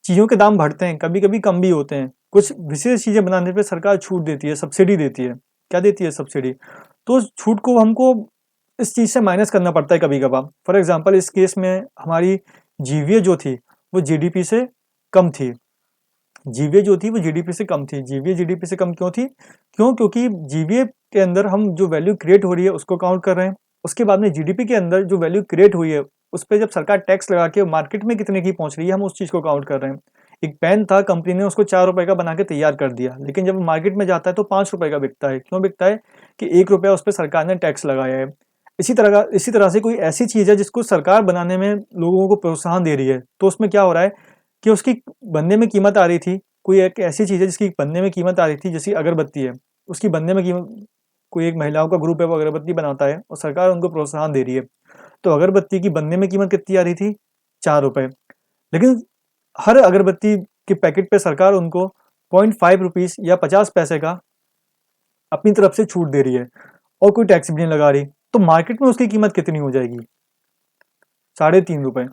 [SPEAKER 1] चीज़ों के दाम बढ़ते हैं, कभी-कभी कम भी होते हैं। कुछ विशेष चीज़ें बनाने पे सरकार छूट देती है, सब्सिडी देती है। क्या देती है? सब्सिडी। तो उस छूट को हमको इस चीज़ से माइनस करना पड़ता है कभी-कभार। फॉर एग्ज़ाम्पल इस केस में हमारी जीवीए जो थी, वो जीडीपी से कम थी। जीवीए जो थी वो जीडीपी से कम थी। जीवीए जीडीपी से कम क्यों थी? क्योंकि जीवीए के अंदर हम जो वैल्यू क्रिएट हो रही है उसको काउंट कर रहे हैं। उसके बाद में जीडीपी के अंदर जो वैल्यू क्रिएट हुई है उस पे जब सरकार टैक्स लगा के मार्केट में कितने की पहुंच रही है हम उस चीज़ को काउंट कर रहे हैं। एक पेन था, कंपनी ने उसको 4 रुपए का बना के तैयार कर दिया, लेकिन जब मार्केट में जाता है तो 5 रुपए का बिकता है। क्यों बिकता है? कि 1 रुपया उस पर सरकार ने टैक्स लगाया है। इसी तरह से कोई ऐसी चीज़ है जिसको सरकार बनाने में लोगों को प्रोत्साहन दे रही है, तो उसमें क्या हो रहा है कि उसकी बनने में कीमत आ रही थी। कोई एक ऐसी चीज़ है जिसकी बनने में कीमत आ रही थी, जैसे अगरबत्ती है, उसकी बनने में कीमत, कोई एक महिलाओं का ग्रुप है वो अगरबत्ती बनाता है और सरकार उनको प्रोत्साहन दे रही है, तो अगरबत्ती की बनने में कीमत कितनी आ रही थी? 4 रुपए। लेकिन हर अगरबत्ती के पैकेट पे सरकार उनको 0.5 रुपीज़ या 50 पैसे का अपनी तरफ से छूट दे रही है और कोई टैक्स भी नहीं लगा रही, तो मार्केट में उसकी कीमत कितनी हो जाएगी? 3.5 रुपए।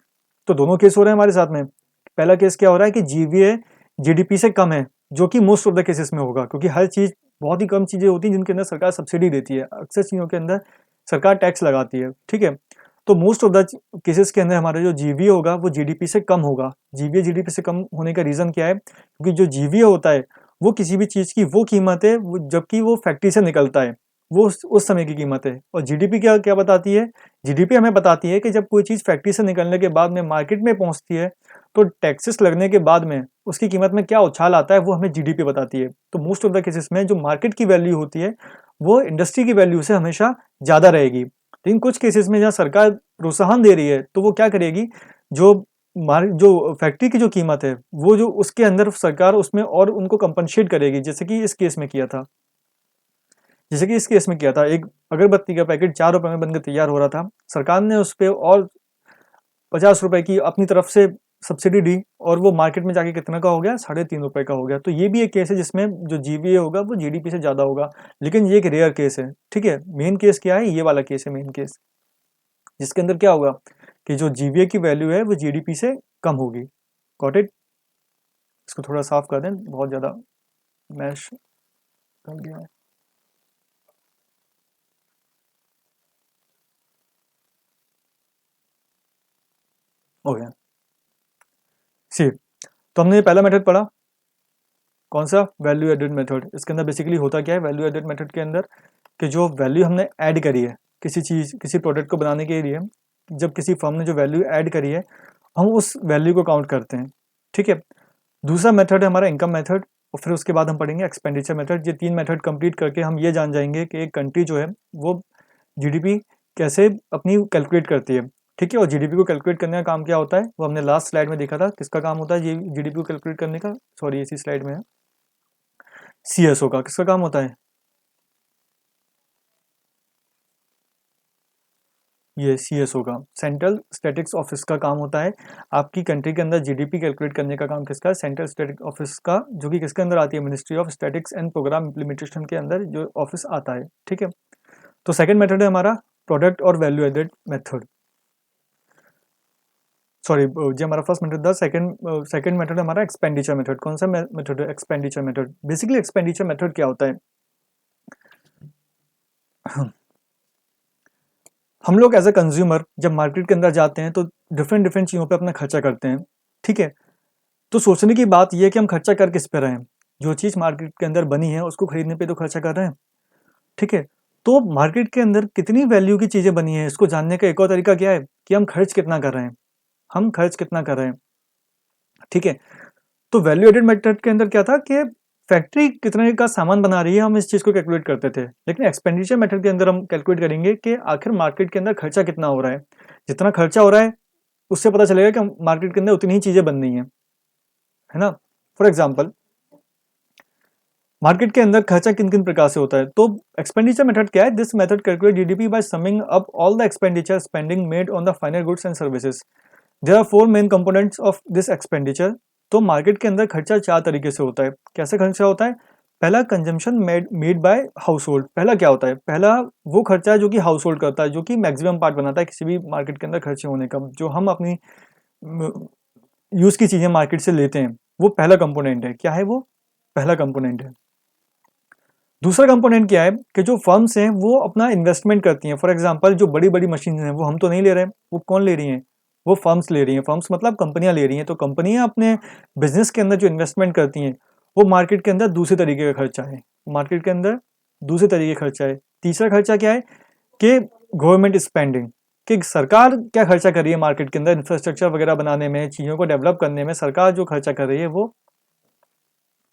[SPEAKER 1] तो दोनों केस हो रहे हैं हमारे साथ में। पहला केस क्या हो रहा है कि जीवीए जीडीपी से कम है, जो कि मोस्ट ऑफ द केसेस में होगा, क्योंकि हर चीज़, बहुत ही कम चीज़ें होती हैं जिनके अंदर सरकार सब्सिडी देती है, अक्सर चीज़ों के अंदर सरकार टैक्स लगाती है, ठीक है? तो मोस्ट ऑफ द केसेस के अंदर हमारा जो जीवीए होगा वो जीडीपी से कम होगा। जीवीए जीडीपी से कम होने का रीज़न क्या है? क्योंकि जो जीवीए होता है वो किसी भी चीज़ की वो कीमत है वो जबकि वो फैक्ट्री से निकलता है, वो उस समय की कीमत है। और जीडीपी क्या क्या बताती है? जीडीपी हमें बताती है कि जब कोई चीज़ फैक्ट्री से निकलने के बाद में मार्केट में पहुंचती है, तो टैक्सेस लगने के बाद में उसकी कीमत में क्या उछाल आता है वो हमें जीडीपी बताती है। तो मोस्ट ऑफ द केसेस में जो मार्केट की वैल्यू होती है वो इंडस्ट्री की वैल्यू से हमेशा ज़्यादा रहेगी। लेकिन कुछ केसेस में जहाँ सरकार प्रोत्साहन दे रही है तो वो क्या करेगी, जो जो फैक्ट्री की जो कीमत है वो जो उसके अंदर सरकार उसमें और उनको कंपनसेट करेगी, जैसे कि इस केस में किया था। एक अगरबत्ती का पैकेट 4 रुपए में बनकर तैयार हो रहा था, सरकार ने उस पे और 50 रुपए की अपनी तरफ से सब्सिडी दी और वो मार्केट में जाके कितना का हो गया? 3.5 रुपए का हो गया। तो ये भी एक केस है जिसमें जो जीवीए होगा वो जीडीपी से ज़्यादा होगा, लेकिन ये एक रेयर केस है, ठीक है? मेन केस क्या है? ये वाला केस है मेन केस, जिसके अंदर क्या होगा कि जो जीवीए की वैल्यू है वो जीडीपी से कम होगी। Got it? इसको थोड़ा साफ कर दें, बहुत ज़्यादा मैश कर गया है। हो गया। सी, तो हमने ये पहला मेथड पढ़ा, कौन सा? Value added method. इसके अंदर बेसिकली होता क्या है वैल्यू एडेड मेथड के अंदर, कि जो वैल्यू हमने ऐड करी है किसी चीज़, किसी प्रोडक्ट को बनाने के लिए, जब किसी फर्म ने जो वैल्यू ऐड करी है हम उस वैल्यू को काउंट करते हैं, ठीक है? दूसरा मेथड है हमारा इनकम मेथड, और फिर उसके बाद हम पढ़ेंगे एक्सपेंडिचर मेथड। ये 3 मेथड कंप्लीट करके हम ये जान जाएंगे कि एक कंट्री जो है वो जीडीपी कैसे अपनी कैलकुलेट करती है, ठीक है? और जीडीपी को कैलकुलेट करने का काम क्या होता है वो हमने लास्ट स्लाइड में देखा था, किसका काम होता है ये जीडीपी को कैलकुलेट करने का? सॉरी, इसी स्लाइड में है, सीएसओ का। किसका काम होता है? ये CS होगा, सेंट्रल स्टैटिक्स ऑफिस का काम होता है। आपकी कंट्री के अंदर जीडीपी कैलकुलेट करने का काम किसका है? सेंट्रल स्टैटिक ऑफिस का, जो कि किसके अंदर आती है? Ministry of statistics and programme implementation के अंदर जो ऑफिस आता है। ठीक है, तो सेकंड मेथड है हमारा प्रोडक्ट और वैल्यू एडेड मेथड। सॉरी, जो हमारा फर्स्ट मेथड था, सेकंड मेथड हमारा एक्सपेंडिचर मेथड। कौन सा मेथड है? Expenditure method. Basically expenditure method क्या होता है? हम लोग एज अ कंज्यूमर जब मार्केट के अंदर जाते हैं तो डिफरेंट डिफरेंट चीज़ों पे अपना खर्चा करते हैं। ठीक है, तो सोचने की बात यह है कि हम खर्चा कर किस पे रहे हैं। जो चीज़ मार्केट के अंदर बनी है उसको खरीदने पे तो खर्चा कर रहे हैं। ठीक है, तो मार्केट के अंदर कितनी वैल्यू की चीज़ें बनी है, इसको जानने का एक और तरीका क्या है कि हम खर्च कितना कर रहे हैं। हम खर्च कितना कर रहे हैं। ठीक है, तो वैल्यू एडेड मेथड के अंदर क्या था कि फैक्ट्री कितने का सामान बना रही है, हम इस चीज़ को कैलकुलेट करते थे। लेकिन एक्सपेंडिचर मेथड के अंदर हम कैलकुलेट करेंगे कि आखिर मार्केट के अंदर खर्चा कितना हो रहा है। जितना खर्चा हो रहा है उससे पता चलेगा कि मार्केट के अंदर उतनी ही चीज़ें बन रही हैं, है ना। फॉर एग्जाम्पल, मार्केट के अंदर खर्चा किन किन प्रकार से होता है। तो एक्सपेंडिचर मेथड क्या है? This method calculate GDP by summing up all the expenditure spending made on the final goods and services. There are four main components of this expenditure. तो मार्केट के अंदर खर्चा चार तरीके से होता है। कैसे खर्चा होता है? पहला, consumption made bye house hold. पहला क्या होता है? पहला वो खर्चा है जो कि हाउस होल्ड करता है, जो कि मैक्सिमम पार्ट बनाता है किसी भी मार्केट के अंदर खर्चे होने का। जो हम अपनी यूज की चीजें मार्केट से लेते हैं, वो पहला कंपोनेंट है। क्या है वो? पहला कंपोनेंट है। दूसरा कंपोनेंट क्या है कि जो फर्म्स हैं वो अपना इन्वेस्टमेंट करती हैं। फॉर एग्जांपल, जो बड़ी बड़ी मशीन हैं वो हम तो नहीं ले रहे हैं, वो कौन ले रही हैं? वो फर्म्स ले रही हैं। फर्म्स मतलब कंपनियां ले रही हैं। तो कंपनियां अपने बिजनेस के अंदर जो इन्वेस्टमेंट करती हैं वो मार्केट के अंदर दूसरे तरीके का खर्चा है। मार्केट के अंदर दूसरे तरीके का खर्चा है। तीसरा खर्चा क्या है कि गवर्नमेंट स्पेंडिंग, कि सरकार क्या खर्चा कर रही है मार्केट के अंदर इंफ्रास्ट्रक्चर वगैरह बनाने में, चीज़ों को डेवलप करने में सरकार जो खर्चा कर रही है वो।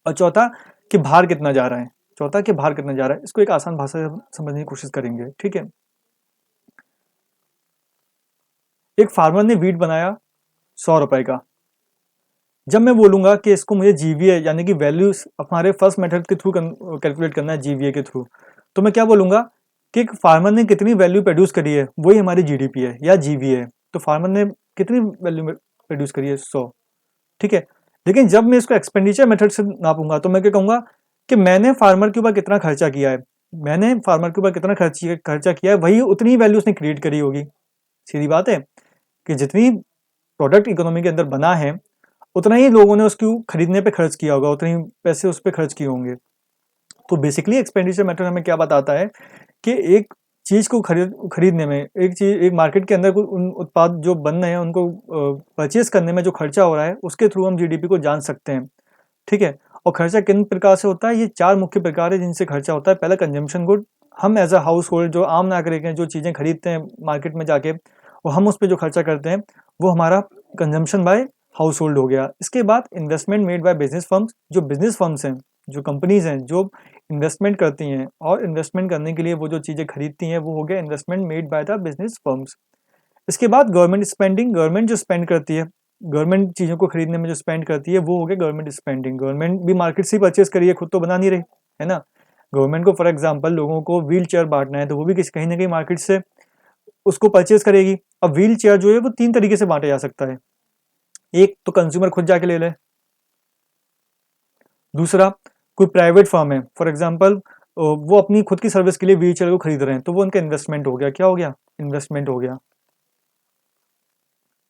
[SPEAKER 1] और चौथा, कि बाहर कितना जा रहा है। चौथा, कि बाहर कितना जा रहा है। इसको एक आसान भाषा से समझने की कोशिश करेंगे। ठीक है, एक फार्मर ने वीट बनाया 100 रुपए का। जब मैं बोलूंगा कि इसको मुझे जीवीए यानी कि वैल्यू हमारे फर्स्ट मेथड के थ्रू कैलकुलेट करना है, जीवीए के थ्रू, तो मैं क्या बोलूंगा कि एक फार्मर ने कितनी वैल्यू प्रोड्यूस करी है, वही हमारी जीडीपी है या जीवीए है। तो फार्मर ने कितनी वैल्यू प्रोड्यूस करी है? 100। ठीक है, लेकिन जब मैं इसको एक्सपेंडिचर मेथड से नापूंगा तो मैं क्या कहूंगा कि मैंने फार्मर के ऊपर कितना खर्चा किया है। मैंने फार्मर के ऊपर कितना खर्चा किया है, वही उतनी वैल्यू उसने क्रिएट करी होगी। सीधी बात है कि जितनी प्रोडक्ट इकोनॉमी के अंदर बना है उतना ही लोगों ने उसको खरीदने पे खर्च किया होगा, उतने ही पैसे उस पर खर्च किए होंगे। तो बेसिकली एक्सपेंडिचर मेथड हमें क्या बताता है कि एक चीज को खरीदने में, एक मार्केट के अंदर उन उत्पाद जो बन रहे हैं उनको परचेज करने में जो खर्चा हो रहा है उसके थ्रू हम जीडीपी को जान सकते हैं। ठीक है, और खर्चा किन प्रकार से होता है? ये चार मुख्य प्रकार है जिनसे खर्चा होता है। पहला, कंजम्पशन गुड। हम एज अ हाउस होल्ड, जो आम नागरिक हैं, जो चीज़ें खरीदते हैं मार्केट में जाके, और हम उस पर जो खर्चा करते हैं वो हमारा कंजम्पशन बाय हाउस होल्ड हो गया। इसके बाद investment made by business firms. जो बिजनेस फर्म्स हैं, जो कंपनीज हैं, जो इन्वेस्टमेंट करती हैं और इन्वेस्टमेंट करने के लिए वो जो चीज़ें खरीदती हैं वो हो गया investment made by the business firms. इसके बाद गवर्नमेंट स्पेंडिंग। गवर्नमेंट जो स्पेंड करती है, गवर्नमेंट चीज़ों को खरीदने में जो स्पेंड करती है वो हो गया गवर्नमेंट स्पेंडिंग। गवर्नमेंट भी मार्केट से ही परचेज करिए, खुद तो बना नहीं रही है ना। गवर्नमेंट को फॉर एग्जांपल लोगों को व्हील चेयर बांटना है तो वो भी किसी कहीं ना कहीं मार्केट से उसको परचेज करेगी। अब व्हील चेयर जो है वो तीन तरीके से बांटा जा सकता है। एक तो कंज्यूमर खुद जाके ले ले। दूसरा, कोई प्राइवेट फर्म है, फॉर एग्जांपल वो अपनी खुद की सर्विस के लिए व्हील चेयर को खरीद रहे हैं, तो वो उनका इन्वेस्टमेंट हो गया। क्या हो गया? इन्वेस्टमेंट हो गया।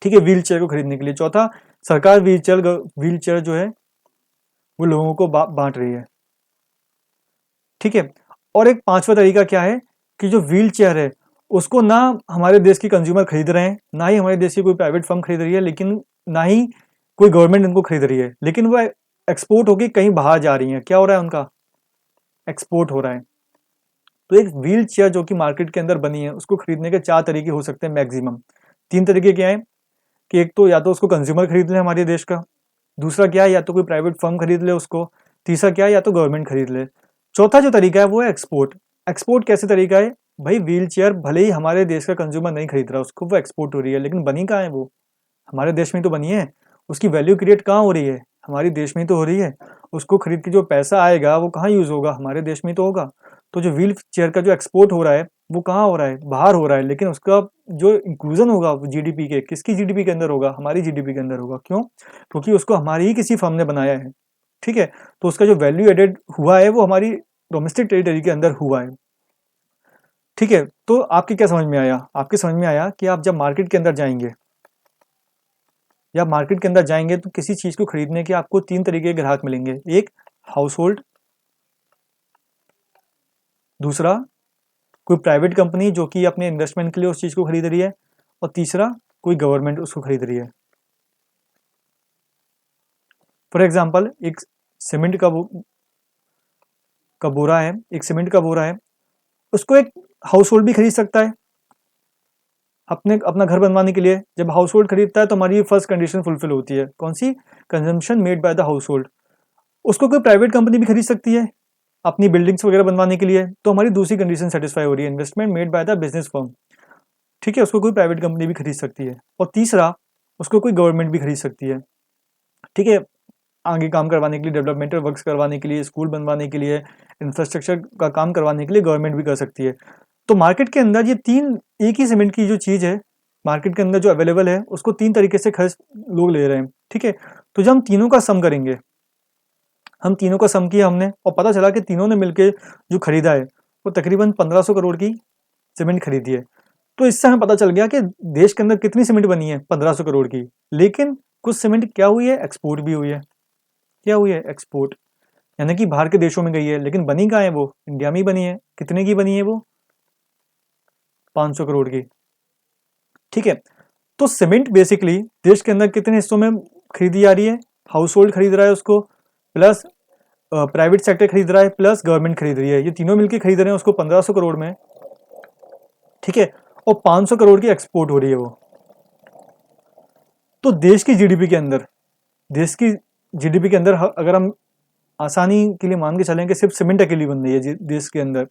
[SPEAKER 1] ठीक है, व्हील चेयर को खरीदने के लिए। चौथा, सरकार व्हील चेयर जो है वो लोगों को बांट रही है। ठीक है, और एक पांचवा तरीका क्या है कि जो व्हील चेयर है उसको ना हमारे देश की कंज्यूमर खरीद रहे हैं, ना ही हमारे देश की कोई प्राइवेट फर्म खरीद रही है, लेकिन ना ही कोई गवर्नमेंट उनको खरीद रही है, लेकिन वो एक्सपोर्ट होकर कहीं बाहर जा रही है। क्या हो रहा है? उनका एक्सपोर्ट हो रहा है। तो एक व्हील चेयर जो कि मार्केट के अंदर बनी है उसको खरीदने के चार तरीके हो सकते हैं मैक्सिमम। तीन तरीके क्या है कि एक तो या तो उसको कंज्यूमर खरीद ले हमारे देश का, दूसरा क्या है या तो कोई प्राइवेट फर्म खरीद ले उसको, तीसरा क्या है या तो गवर्नमेंट खरीद ले। चौथा जो तरीका है वो है एक्सपोर्ट। एक्सपोर्ट कैसे तरीका है भाई? व्हील चेयर भले ही हमारे देश का कंज्यूमर नहीं खरीद रहा उसको, वो एक्सपोर्ट हो रही है, लेकिन बनी कहाँ है? वो हमारे देश में तो बनी है। उसकी वैल्यू क्रिएट कहाँ हो रही है? हमारे देश में तो हो रही है। उसको खरीद के जो पैसा आएगा वो कहाँ यूज होगा? हमारे देश में तो होगा। तो जो व्हील चेयर का जो एक्सपोर्ट हो रहा है वो कहाँ हो रहा है, बाहर हो रहा है, लेकिन उसका जो इंक्लूजन होगा वो जीडीपी के, किसकी जीडीपी के अंदर होगा, हमारी जीडीपी के अंदर होगा। क्यों? क्योंकि उसको हमारी ही किसी फर्म ने बनाया है। ठीक है, तो उसका जो वैल्यू एडेड हुआ है वो हमारी डोमेस्टिक टेरिटरी के अंदर हुआ है। ठीक है, तो आपके क्या समझ में आया? आपके समझ में आया कि आप जब मार्केट के अंदर जाएंगे, या मार्केट के अंदर जाएंगे तो किसी चीज को खरीदने के आपको तीन तरीके के ग्राहक मिलेंगे। एक हाउस होल्ड, दूसरा कोई प्राइवेट कंपनी जो कि अपने इन्वेस्टमेंट के लिए उस चीज को खरीद रही है, और तीसरा कोई गवर्नमेंट उसको खरीद रही है। फॉर एग्जाम्पल एक सीमेंट का बोरा है, एक सीमेंट का बोरा है, उसको एक हाउस होल्ड भी खरीद सकता है अपने अपना घर बनवाने के लिए। जब हाउस होल्ड खरीदता है तो हमारी फर्स्ट कंडीशन फुलफिल होती है, कौन सी? Consumption made by the household. उसको कोई प्राइवेट कंपनी भी खरीद सकती है अपनी बिल्डिंग्स वगैरह बनवाने के लिए, तो हमारी दूसरी कंडीशन सेटिस्फाई हो रही है, investment made by the business firm. ठीक है, उसको कोई प्राइवेट कंपनी भी खरीद सकती है। और तीसरा, उसको कोई गवर्नमेंट भी खरीद सकती है। ठीक है, आगे काम करवाने के लिए, डेवलपमेंटल वर्क्स करवाने के लिए, स्कूल बनवाने के लिए, इंफ्रास्ट्रक्चर का काम करवाने के लिए गवर्नमेंट भी कर सकती है। तो मार्केट के अंदर ये तीन, एक ही सीमेंट की जो चीज़ है मार्केट के अंदर जो अवेलेबल है, उसको तीन तरीके से खर्च लोग ले रहे हैं। ठीक है, तो जब हम तीनों का सम करेंगे, हम तीनों का सम किया हमने, और पता चला कि तीनों ने मिलकर जो खरीदा है वो तकरीबन 1500 करोड़ की सीमेंट खरीदी है। तो इससे हमें पता चल गया कि देश के अंदर कितनी सीमेंट बनी है, 1500 करोड़ की। लेकिन कुछ सीमेंट क्या हुई है, एक्सपोर्ट भी हुई है। क्या हुई है? एक्सपोर्ट, यानी कि बाहर के देशों में गई है, लेकिन बनी कहाँ है? वो इंडिया में ही बनी है। कितने की बनी है वो? 500 करोड़ की। ठीक है, तो सीमेंट बेसिकली देश के अंदर कितने हिस्सों में खरीदी जा रही है? हाउस होल्ड खरीद रहा है उसको, प्लस प्राइवेट सेक्टर खरीद रहा है, प्लस गवर्नमेंट खरीद रही है। ये तीनों मिलकर खरीद रहे हैं उसको 1500 करोड़ में। ठीक है, और 500 करोड़ की एक्सपोर्ट हो रही है वो। तो देश की जीडीपी के अंदर, देश की जीडीपी के अंदर अगर हम आसानी के लिए मान के चलें कि सिर्फ सीमेंट अकेली बन रही है देश के अंदर,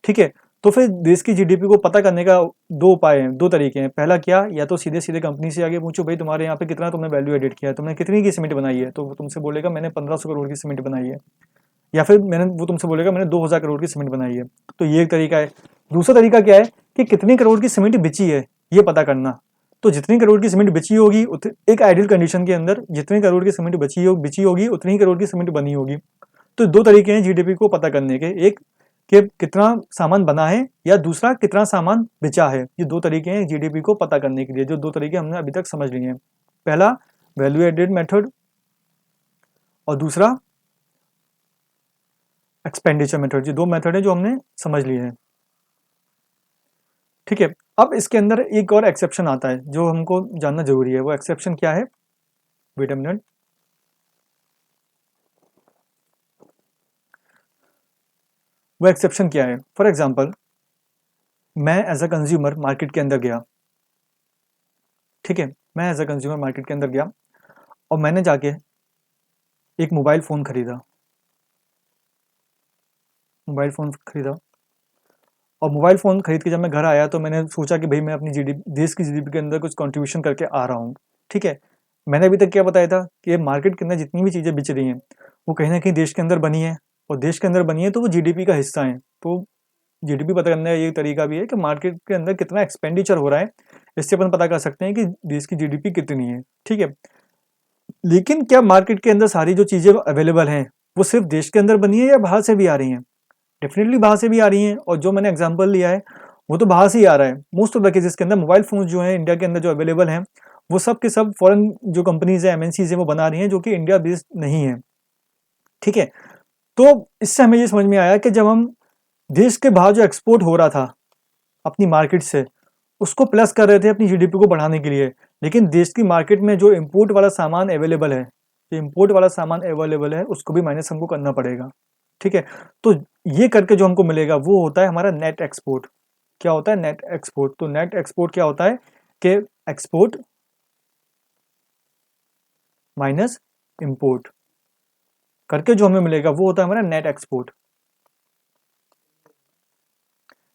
[SPEAKER 1] ठीक है, तो फिर देश की जीडीपी को पता करने का दो उपाय हैं, दो तरीके हैं। पहला क्या? या तो सीधे सीधे कंपनी से आगे पूछो, भाई तुम्हारे यहाँ पे कितना तुमने वैल्यू एडिट किया है, तुमने कितनी की सीमेंट बनाई है, तो वो तुमसे बोलेगा मैंने 1500 करोड़ की सीमेंट बनाई है। या फिर वो तुमसे बोलेगा मैंने 2000 करोड़ की सीमेंट बनाई है। तो ये एक तरीका है। दूसरा तरीका क्या है कि कितनी करोड़ की सीमेंट बिची है ये पता करना। तो जितनी करोड़ की सीमेंट बिची होगी, एक आइडियल कंडीशन के अंदर जितनी करोड़ की सीमेंट बिची होगी उतनी ही करोड़ की सीमेंट बनी होगी। तो दो तरीके हैं जीडीपी को पता करने के, एक कि कितना सामान बना है, या दूसरा कितना सामान बेचा है। ये दो तरीके हैं जीडीपी को पता करने के लिए, जो दो तरीके हमने अभी तक समझ लिए हैं। पहला वैल्यू एडेड मेथड, और दूसरा एक्सपेंडिचर मेथड। ये दो मेथड है जो हमने समझ लिए हैं। ठीक है, अब इसके अंदर एक और एक्सेप्शन आता है जो हमको जानना जरूरी है। वो एक्सेप्शन क्या है? Wait a minute. वो एक्सेप्शन क्या है? फॉर एग्जाम्पल, मैं एज अ कंज्यूमर मार्केट के अंदर गया। ठीक है, मैं एज अ कंज्यूमर मार्केट के अंदर गया और मैंने जाके एक मोबाइल फ़ोन खरीदा। मोबाइल फ़ोन खरीदा, और मोबाइल फ़ोन खरीद के जब मैं घर आया तो मैंने सोचा कि भाई मैं अपनी जीडीपी, देश की जीडीपी के अंदर कुछ कंट्रीब्यूशन करके आ रहा हूँ। ठीक है, मैंने अभी तक क्या बताया था कि मार्केट के अंदर जितनी भी चीज़ें बिच रही हैं वो कहीं ना कहीं देश के अंदर बनी है, और देश के अंदर बनी है तो वो जीडीपी का हिस्सा है। तो जीडीपी पता करने का ये तरीका भी है कि मार्केट के अंदर कितना एक्सपेंडिचर हो रहा है, इससे अपन पता कर सकते हैं कि देश की जीडीपी कितनी है। ठीक है, लेकिन क्या मार्केट के अंदर सारी जो चीज़ें अवेलेबल हैं वो सिर्फ देश के अंदर बनी है या बाहर से भी आ रही हैं? डेफिनेटली बाहर से भी आ रही हैं, और जो मैंने एग्जांपल लिया है वो तो बाहर से ही आ रहा है। मोस्ट ऑफ द केसेस के अंदर मोबाइल फोन जो है इंडिया के अंदर जो अवेलेबल हैं वो सब के सब फॉरेन जो कंपनीज है, एमएनसीज है, वो बना रही हैं, जो कि इंडिया बेस्ड नहीं है। ठीक है, तो इससे हमें ये समझ में आया कि जब हम देश के बाहर जो एक्सपोर्ट हो रहा था अपनी मार्केट से, उसको प्लस कर रहे थे अपनी जीडीपी को बढ़ाने के लिए, लेकिन देश की मार्केट में जो इम्पोर्ट वाला सामान अवेलेबल है, जो इम्पोर्ट वाला सामान अवेलेबल है उसको भी माइनस हमको करना पड़ेगा। ठीक है, तो ये करके जो हमको मिलेगा वो होता है हमारा नेट एक्सपोर्ट। क्या होता है? Net export. तो नेट एक्सपोर्ट क्या होता है कि एक्सपोर्ट माइनस इंपोर्ट करके जो हमें मिलेगा वो होता है हमारा नेट एक्सपोर्ट,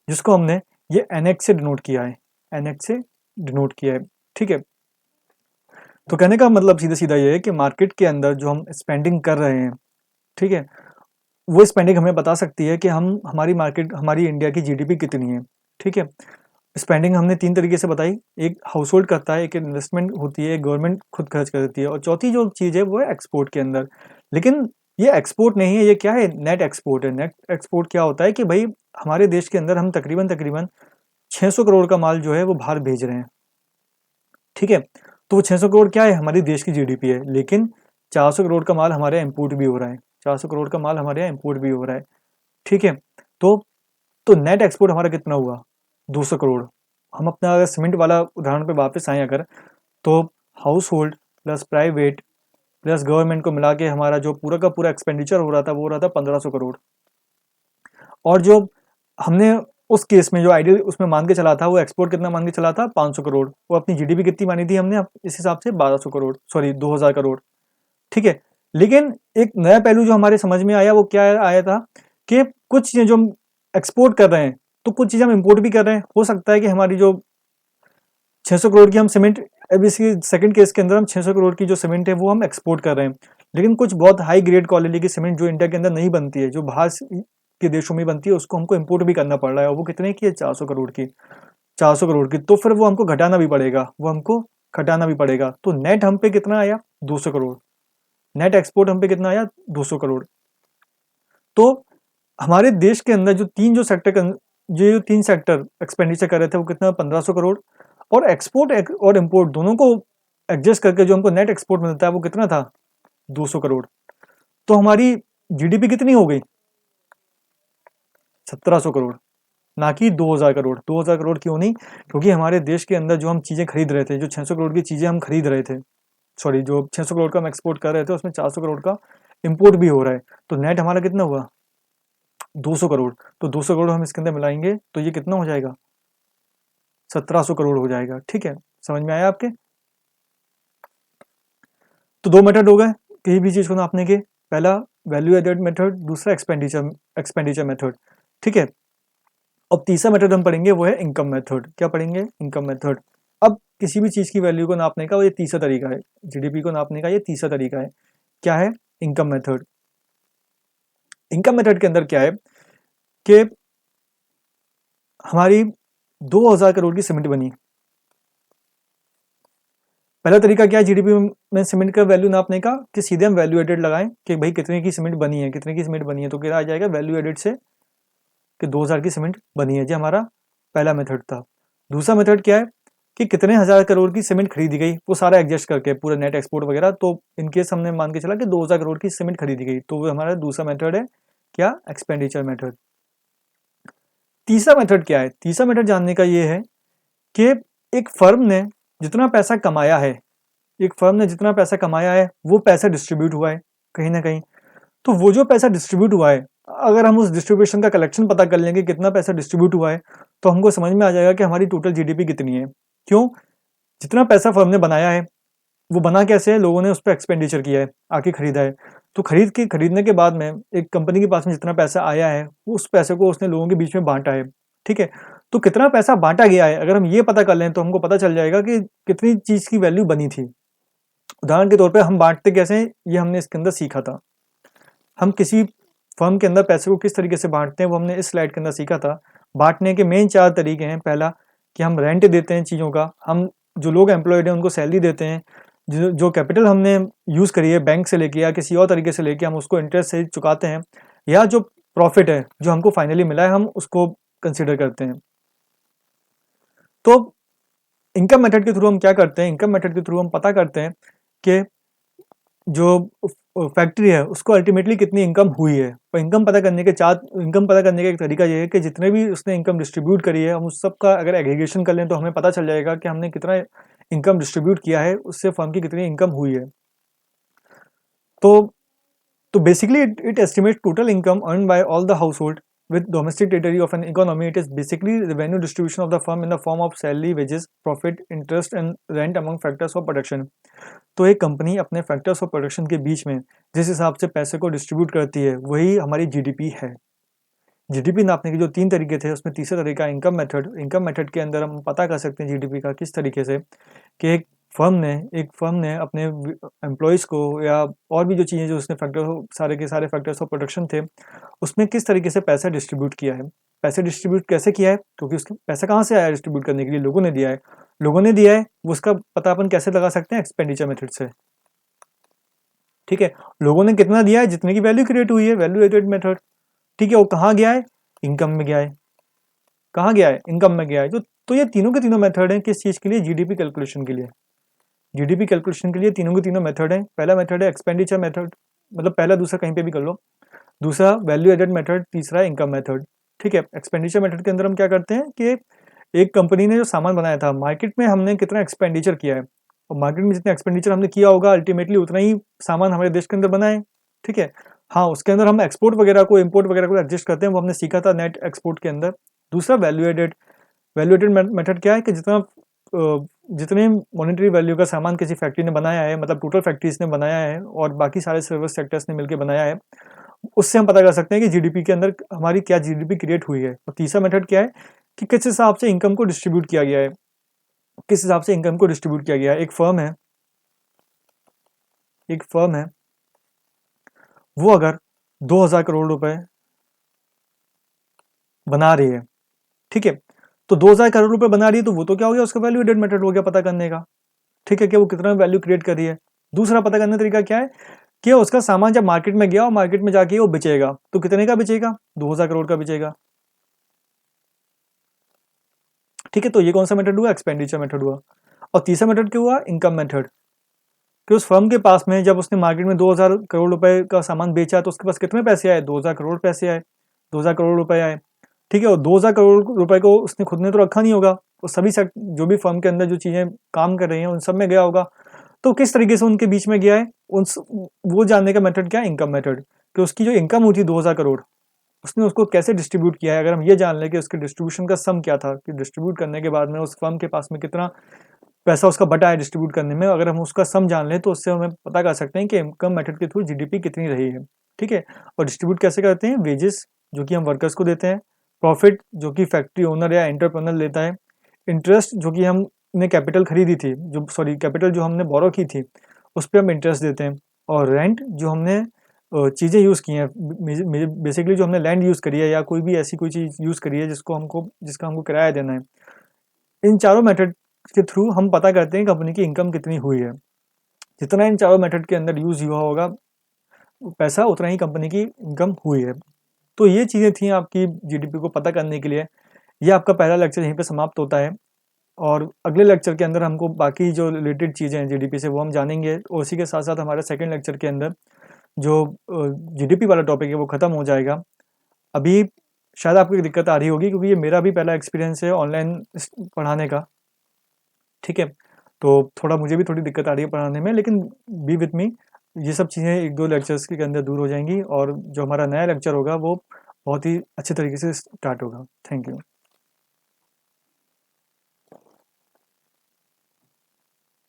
[SPEAKER 1] जिसको हमने ये एनएक्स से डिनोट किया है। एनएक्स से डिनोट किया है। ठीक है, तो कहने का मतलब सीधा सीधा ये है कि मार्केट के अंदर जो हम स्पेंडिंग कर रहे हैं, ठीक है, वो स्पेंडिंग हमें बता सकती है कि हम हमारी मार्केट, हमारी इंडिया की जीडीपी कितनी है। ठीक है। स्पेंडिंग हमने 3 तरीके से बताई, एक हाउस होल्ड करता है, एक इन्वेस्टमेंट होती है, एक गवर्नमेंट खुद खर्च कर देती है, और चौथी जो चीज़ है वो है एक्सपोर्ट के अंदर। लेकिन ये एक्सपोर्ट नहीं है, ये क्या है, नेट एक्सपोर्ट है। नेट एक्सपोर्ट क्या होता है कि भाई हमारे देश के अंदर हम तकरीबन तकरीबन 600 करोड़ का माल जो है वो बाहर भेज रहे हैं, ठीक है। तो वो 600 करोड़ क्या है, हमारे देश की जीडीपी है, लेकिन 400 करोड़ का माल हमारे यहाँ इम्पोर्ट भी हो रहा है, 400 करोड़ का माल हमारे यहाँ इम्पोर्ट भी हो रहा है, ठीक है। तो तो नेट एक्सपोर्ट हमारा कितना हुआ, 200 करोड़। हम अपना अगर सीमेंट वाला उदाहरण पे वापस आए अगर, तो house hold plus private plus government को मिला के हमारा जो पूरा का पूरा एक्सपेंडिचर हो रहा था वो हो रहा था 1500 करोड़। और जो हमने उस केस में जो आइडियल उसमें मान के चला था, वो एक्सपोर्ट कितना मान के चला था, 500 करोड़। वो अपनी जीडीपी कितनी मानी थी हमने इस हिसाब से, 1200 करोड़, सॉरी 2000 करोड़, ठीक है। लेकिन एक नया पहलू जो हमारे समझ में आया वो क्या आया था कि कुछ चीज़ें जो हम एक्सपोर्ट कर रहे हैं तो कुछ चीज़ें हम इंपोर्ट भी कर रहे हैं। हो सकता है कि हमारी जो 600 करोड़ की हम सीमेंट, अब इसकी सेकंड केस के अंदर हम 600 करोड़ की जो सीमेंट है वो हम एक्सपोर्ट कर रहे हैं, लेकिन कुछ बहुत हाई ग्रेड क्वालिटी की सीमेंट जो इंडिया के अंदर नहीं बनती है, जो बाहर के देशों में बनती है, उसको हमको इंपोर्ट भी करना पड़ रहा है, और वो कितने की है, 400 करोड़ की, 400 करोड़ की। तो फिर वो हमको घटाना भी पड़ेगा, वो हमको घटाना भी पड़ेगा। तो नेट हम पे कितना आया, 200 करोड़। नेट एक्सपोर्ट हम पे कितना आया, 200 करोड़। तो हमारे देश के अंदर जो तीन सेक्टर एक्सपेंडिचर कर रहे थे वो कितना, 1500 करोड़। और एक्सपोर्ट और इंपोर्ट दोनों को एडजस्ट करके जो हमको नेट एक्सपोर्ट मिलता है वो कितना था, 200 करोड़। तो हमारी जीडीपी कितनी हो गई, 1700 करोड़, ना कि 2000 करोड़। 2000 करोड़ क्यों नहीं, क्योंकि हमारे देश के अंदर जो हम चीज़ें खरीद रहे थे, जो 600 करोड़ की चीज़ें हम खरीद रहे थे, सॉरी जो 600 करोड़ का हम एक्सपोर्ट कर रहे थे उसमें 400 करोड़ का इंपोर्ट भी हो रहा है। तो नेट हमारा कितना हुआ, 200 करोड़। तो 200 करोड़ हम इसके अंदर मिलाएंगे तो ये कितना हो जाएगा, 1700 करोड़ हो जाएगा, ठीक है। समझ में आया आपके। तो दो मेथड हो गए किसी भी चीज़ को नापने के, पहला वैल्यू एडेड मेथड, दूसरा एक्सपेंडिचर मेथड, ठीक है। अब तीसरा मेथड हम पढ़ेंगे वो है इनकम मेथड। क्या पढ़ेंगे, इनकम मेथड। अब किसी भी चीज़ की वैल्यू को नापने का वो ये तीसरा तरीका है, जीडीपी को नापने का ये तीसरा तरीका है। क्या है, इनकम मेथड। इनकम मेथड के अंदर क्या है कि हमारी 2000 करोड़ की सीमेंट बनी। पहला तरीका क्या है जीडीपी में सीमेंट का वैल्यू नापने का, कि सीधे हम वैल्यू एडेड लगाएं कि भाई कितने की सीमेंट बनी है, कितने की सीमेंट बनी है, तो क्या आ जाएगा वैल्यू एडेड से कि 2000 की सीमेंट बनी है। ये हमारा पहला मेथड था। दूसरा मेथड क्या है कि कितने हज़ार करोड़ की सीमेंट खरीदी गई, वो सारा एडजस्ट करके पूरा नेट एक्सपोर्ट वगैरह। तो इनकेस हमने मान के चला कि 2000 करोड़ की सीमेंट खरीदी गई, तो वो हमारा दूसरा मेथड है, क्या, एक्सपेंडिचर मेथड। तीसरा मेथड क्या है, तीसरा मेथड जानने का ये है कि एक फर्म ने जितना पैसा कमाया है, एक फर्म ने जितना पैसा कमाया है वो पैसा डिस्ट्रीब्यूट हुआ है कहीं ना कहीं। तो वो जो पैसा डिस्ट्रीब्यूट हुआ है, अगर हम उस डिस्ट्रीब्यूशन का कलेक्शन पता कर लेंगे कितना पैसा डिस्ट्रीब्यूट हुआ है, तो हमको समझ में आ जाएगा कि हमारी टोटल जीडीपी कितनी है। क्यों, जितना पैसा फर्म ने बनाया है वो बना कैसे है, लोगों ने उस पर एक्सपेंडिचर किया है, आके खरीदा है। तो खरीदने के बाद में एक कंपनी के पास में जितना पैसा आया है उस पैसे को उसने लोगों के बीच में बांटा है, ठीक है। तो कितना पैसा बांटा गया है अगर हम ये पता कर लें तो हमको पता चल जाएगा कि कितनी चीज़ की वैल्यू बनी थी। उदाहरण के तौर पे हम बांटते कैसे हैं ये हमने इसके अंदर सीखा था। हम किसी फर्म के अंदर पैसे को किस तरीके से बांटते हैं वो हमने इस स्लाइड के अंदर सीखा था। बांटने के मेन 4 तरीके हैं। पहला कि हम रेंट देते हैं चीज़ों का, हम जो लोग एम्प्लॉयड हैं उनको सैलरी देते हैं, जो कैपिटल हमने यूज़ करी है बैंक से लेके या किसी और तरीके से लेके हम उसको इंटरेस्ट से चुकाते हैं, या जो प्रॉफिट है जो हमको फाइनली मिला है हम उसको कंसिडर करते हैं। तो इनकम मेथड के थ्रू हम क्या करते हैं, इनकम मेथड के थ्रू हम पता करते हैं कि जो फैक्ट्री है उसको अल्टीमेटली कितनी इनकम हुई है। और इनकम पता करने का एक तरीका ये है कि जितने भी उसने इनकम डिस्ट्रीब्यूट करी है हम उस सब का अगर एग्रीगेशन कर लें तो हमें पता चल जाएगा कि हमने कितना इनकम डिस्ट्रीब्यूट किया है, उससे फर्म की कितनी इनकम हुई है। तो basically it estimates total income earned by all the household with domestic territory of an economy. It is basically revenue distribution of the firm in the form of salary, wages, profit, interest and rent among factors of production. तो एक company अपने factors of production के बीच में जिस हिसाब से पैसे को डिस्ट्रीब्यूट करती है वही हमारी जीडीपी है। जीडीपी नापने के जो 3 तरीके थे उसमें तीसरा तरीका इनकम मेथड। इनकम मेथड के अंदर हम पता कर सकते हैं जीडीपी का किस तरीके से कि एक फर्म ने अपने एम्प्लॉयज़ को या और भी जो चीज़ें जो उसने फैक्टर सारे के सारे फैक्टर्स ऑफ प्रोडक्शन थे उसमें किस तरीके से पैसा डिस्ट्रीब्यूट किया है। पैसे डिस्ट्रीब्यूट कैसे किया है, क्योंकि उसका पैसा कहाँ से आया डिस्ट्रीब्यूट करने के लिए, लोगों ने दिया है। लोगों ने दिया है, उसका पता अपन कैसे लगा सकते हैं, एक्सपेंडिचर मेथड से। ठीक है, लोगों ने कितना दिया है, जितने की वैल्यू क्रिएट हुई है, वैल्यू एडेड मेथड। ठीक है, वो कहाँ गया है, इनकम में गया है। कहाँ गया है, इनकम में गया है। तो ये तीनों के तीनों मेथड हैं किस चीज़ के लिए, जीडीपी कैलकुलेशन के लिए। जीडीपी कैलकुलेशन के लिए तीनों के तीनों मेथड हैं। पहला मेथड है एक्सपेंडिचर मेथड, मतलब पहला दूसरा कहीं पे भी कर लो। दूसरा वैल्यू एडेड मेथड, तीसरा इनकम मेथड। ठीक है, एक्सपेंडिचर मेथड के अंदर हम क्या करते हैं कि एक कंपनी ने जो सामान बनाया था, मार्केट में हमने कितना एक्सपेंडिचर किया है, और मार्केट में जितना एक्सपेंडिचर हमने किया होगा अल्टीमेटली उतना ही सामान हमारे देश के अंदर बना है। ठीक है, हाँ, उसके अंदर हम एक्सपोर्ट वगैरह को, इम्पोर्ट वगैरह को एडजस्ट करते हैं, वो हमने सीखा था नेट एक्सपोर्ट के अंदर। दूसरा वैल्यू एडेड मेथड क्या है कि जितने मॉनेटरी वैल्यू का सामान किसी फैक्ट्री ने बनाया है, मतलब टोटल फैक्ट्रीज ने बनाया है और बाकी सारे सर्विस सेक्टर्स ने मिलकर बनाया है, उससे हम पता कर सकते हैं कि जीडीपी के अंदर हमारी क्या जीडीपी क्रिएट हुई है। और तीसरा मेथड क्या है कि किस हिसाब से इनकम को डिस्ट्रीब्यूट किया गया है, किस हिसाब से इनकम को डिस्ट्रीब्यूट किया गया है। एक फर्म है, वो अगर 2000 करोड़ रुपए बना रही है, ठीक है, तो 2000 करोड़ रुपए बना रही है, तो वो तो क्या हो गया, उसका वैल्यू एडेड मेथड हो गया पता करने का। ठीक है, कि वो कितना वैल्यू क्रिएट कर रही है। दूसरा पता करने का तरीका क्या है कि उसका सामान जब मार्केट में गया और मार्केट में जाके वो बेचेगा, तो कितने का बेचेगा, 2000 करोड़ का बेचेगा। ठीक है, तो ये कौन सा मेथड हुआ, एक्सपेंडिचर मेथड हुआ। और तीसरा मेथड क्या हुआ, इनकम मेथड, कि उस फर्म के पास में जब उसने मार्केट में 2000 करोड़ रुपए का सामान बेचा तो उसके पास कितने पैसे आए, 2000 करोड़ पैसे आए, 2000 करोड़ रुपए आए। ठीक है, और 2000 करोड़ रुपए को उसने खुद ने तो रखा नहीं होगा, वो सभी जो भी फर्म के अंदर जो चीजें काम कर रही हैं उन सब में गया होगा। तो किस तरीके से उनके बीच में गया है, वो जानने का मेथड क्या है, इनकम मेथड, कि उसकी जो इनकम हुई थी 2000 करोड़, उसने उसको कैसे डिस्ट्रीब्यूट किया है। अगर हम ये जान लें कि उसके डिस्ट्रीब्यूशन का सम क्या था, कि डिस्ट्रीब्यूट करने के बाद में उस फर्म के पास में कितना पैसा उसका बटा है डिस्ट्रीब्यूट करने में, अगर हम उसका सम जान लें तो उससे हमें पता कर सकते हैं कि इनकम मेथड के थ्रू जीडीपी कितनी रही है। ठीक है, और डिस्ट्रीब्यूट कैसे करते हैं, वेजेस जो कि हम वर्कर्स को देते हैं, प्रॉफिट जो कि फैक्ट्री ओनर या एंटरप्रेन्योर लेता है, इंटरेस्ट जो कि हमने कैपिटल खरीदी थी, कैपिटल जो हमने बोरो की थी उस पर हम इंटरेस्ट देते हैं, और रेंट जो हमने चीज़ें यूज़ की हैं, बेसिकली जो हमने लैंड यूज़ करी है या कोई भी ऐसी कोई चीज़ यूज़ करी है जिसका हमको किराया देना है। इन चारों मेथड के थ्रू हम पता करते हैं कंपनी की इनकम कितनी हुई है। जितना इन चारों मेथड के अंदर यूज़ हुआ होगा पैसा, उतना ही कंपनी की इनकम हुई है। तो ये चीज़ें थी आपकी जीडीपी को पता करने के लिए। ये आपका पहला लेक्चर यहीं पे समाप्त होता है, और अगले लेक्चर के अंदर हमको बाकी जो रिलेटेड चीज़ें हैं जीडीपी से वो हम जानेंगे, और उसी के साथ साथ हमारे सेकेंड लेक्चर के अंदर जो जीडीपी वाला टॉपिक है वो ख़त्म हो जाएगा। अभी शायद आपको एक दिक्कत आ रही होगी क्योंकि ये मेरा भी पहला एक्सपीरियंस है ऑनलाइन पढ़ाने का। ठीक है, तो थोड़ा मुझे भी थोड़ी दिक्कत आ रही है पढ़ाने में, लेकिन बी विथ मी, ये सब चीज़ें एक दो लेक्चर्स के अंदर दूर हो जाएंगी, और जो हमारा नया लेक्चर होगा वो बहुत ही अच्छे तरीके से स्टार्ट होगा। Thank you.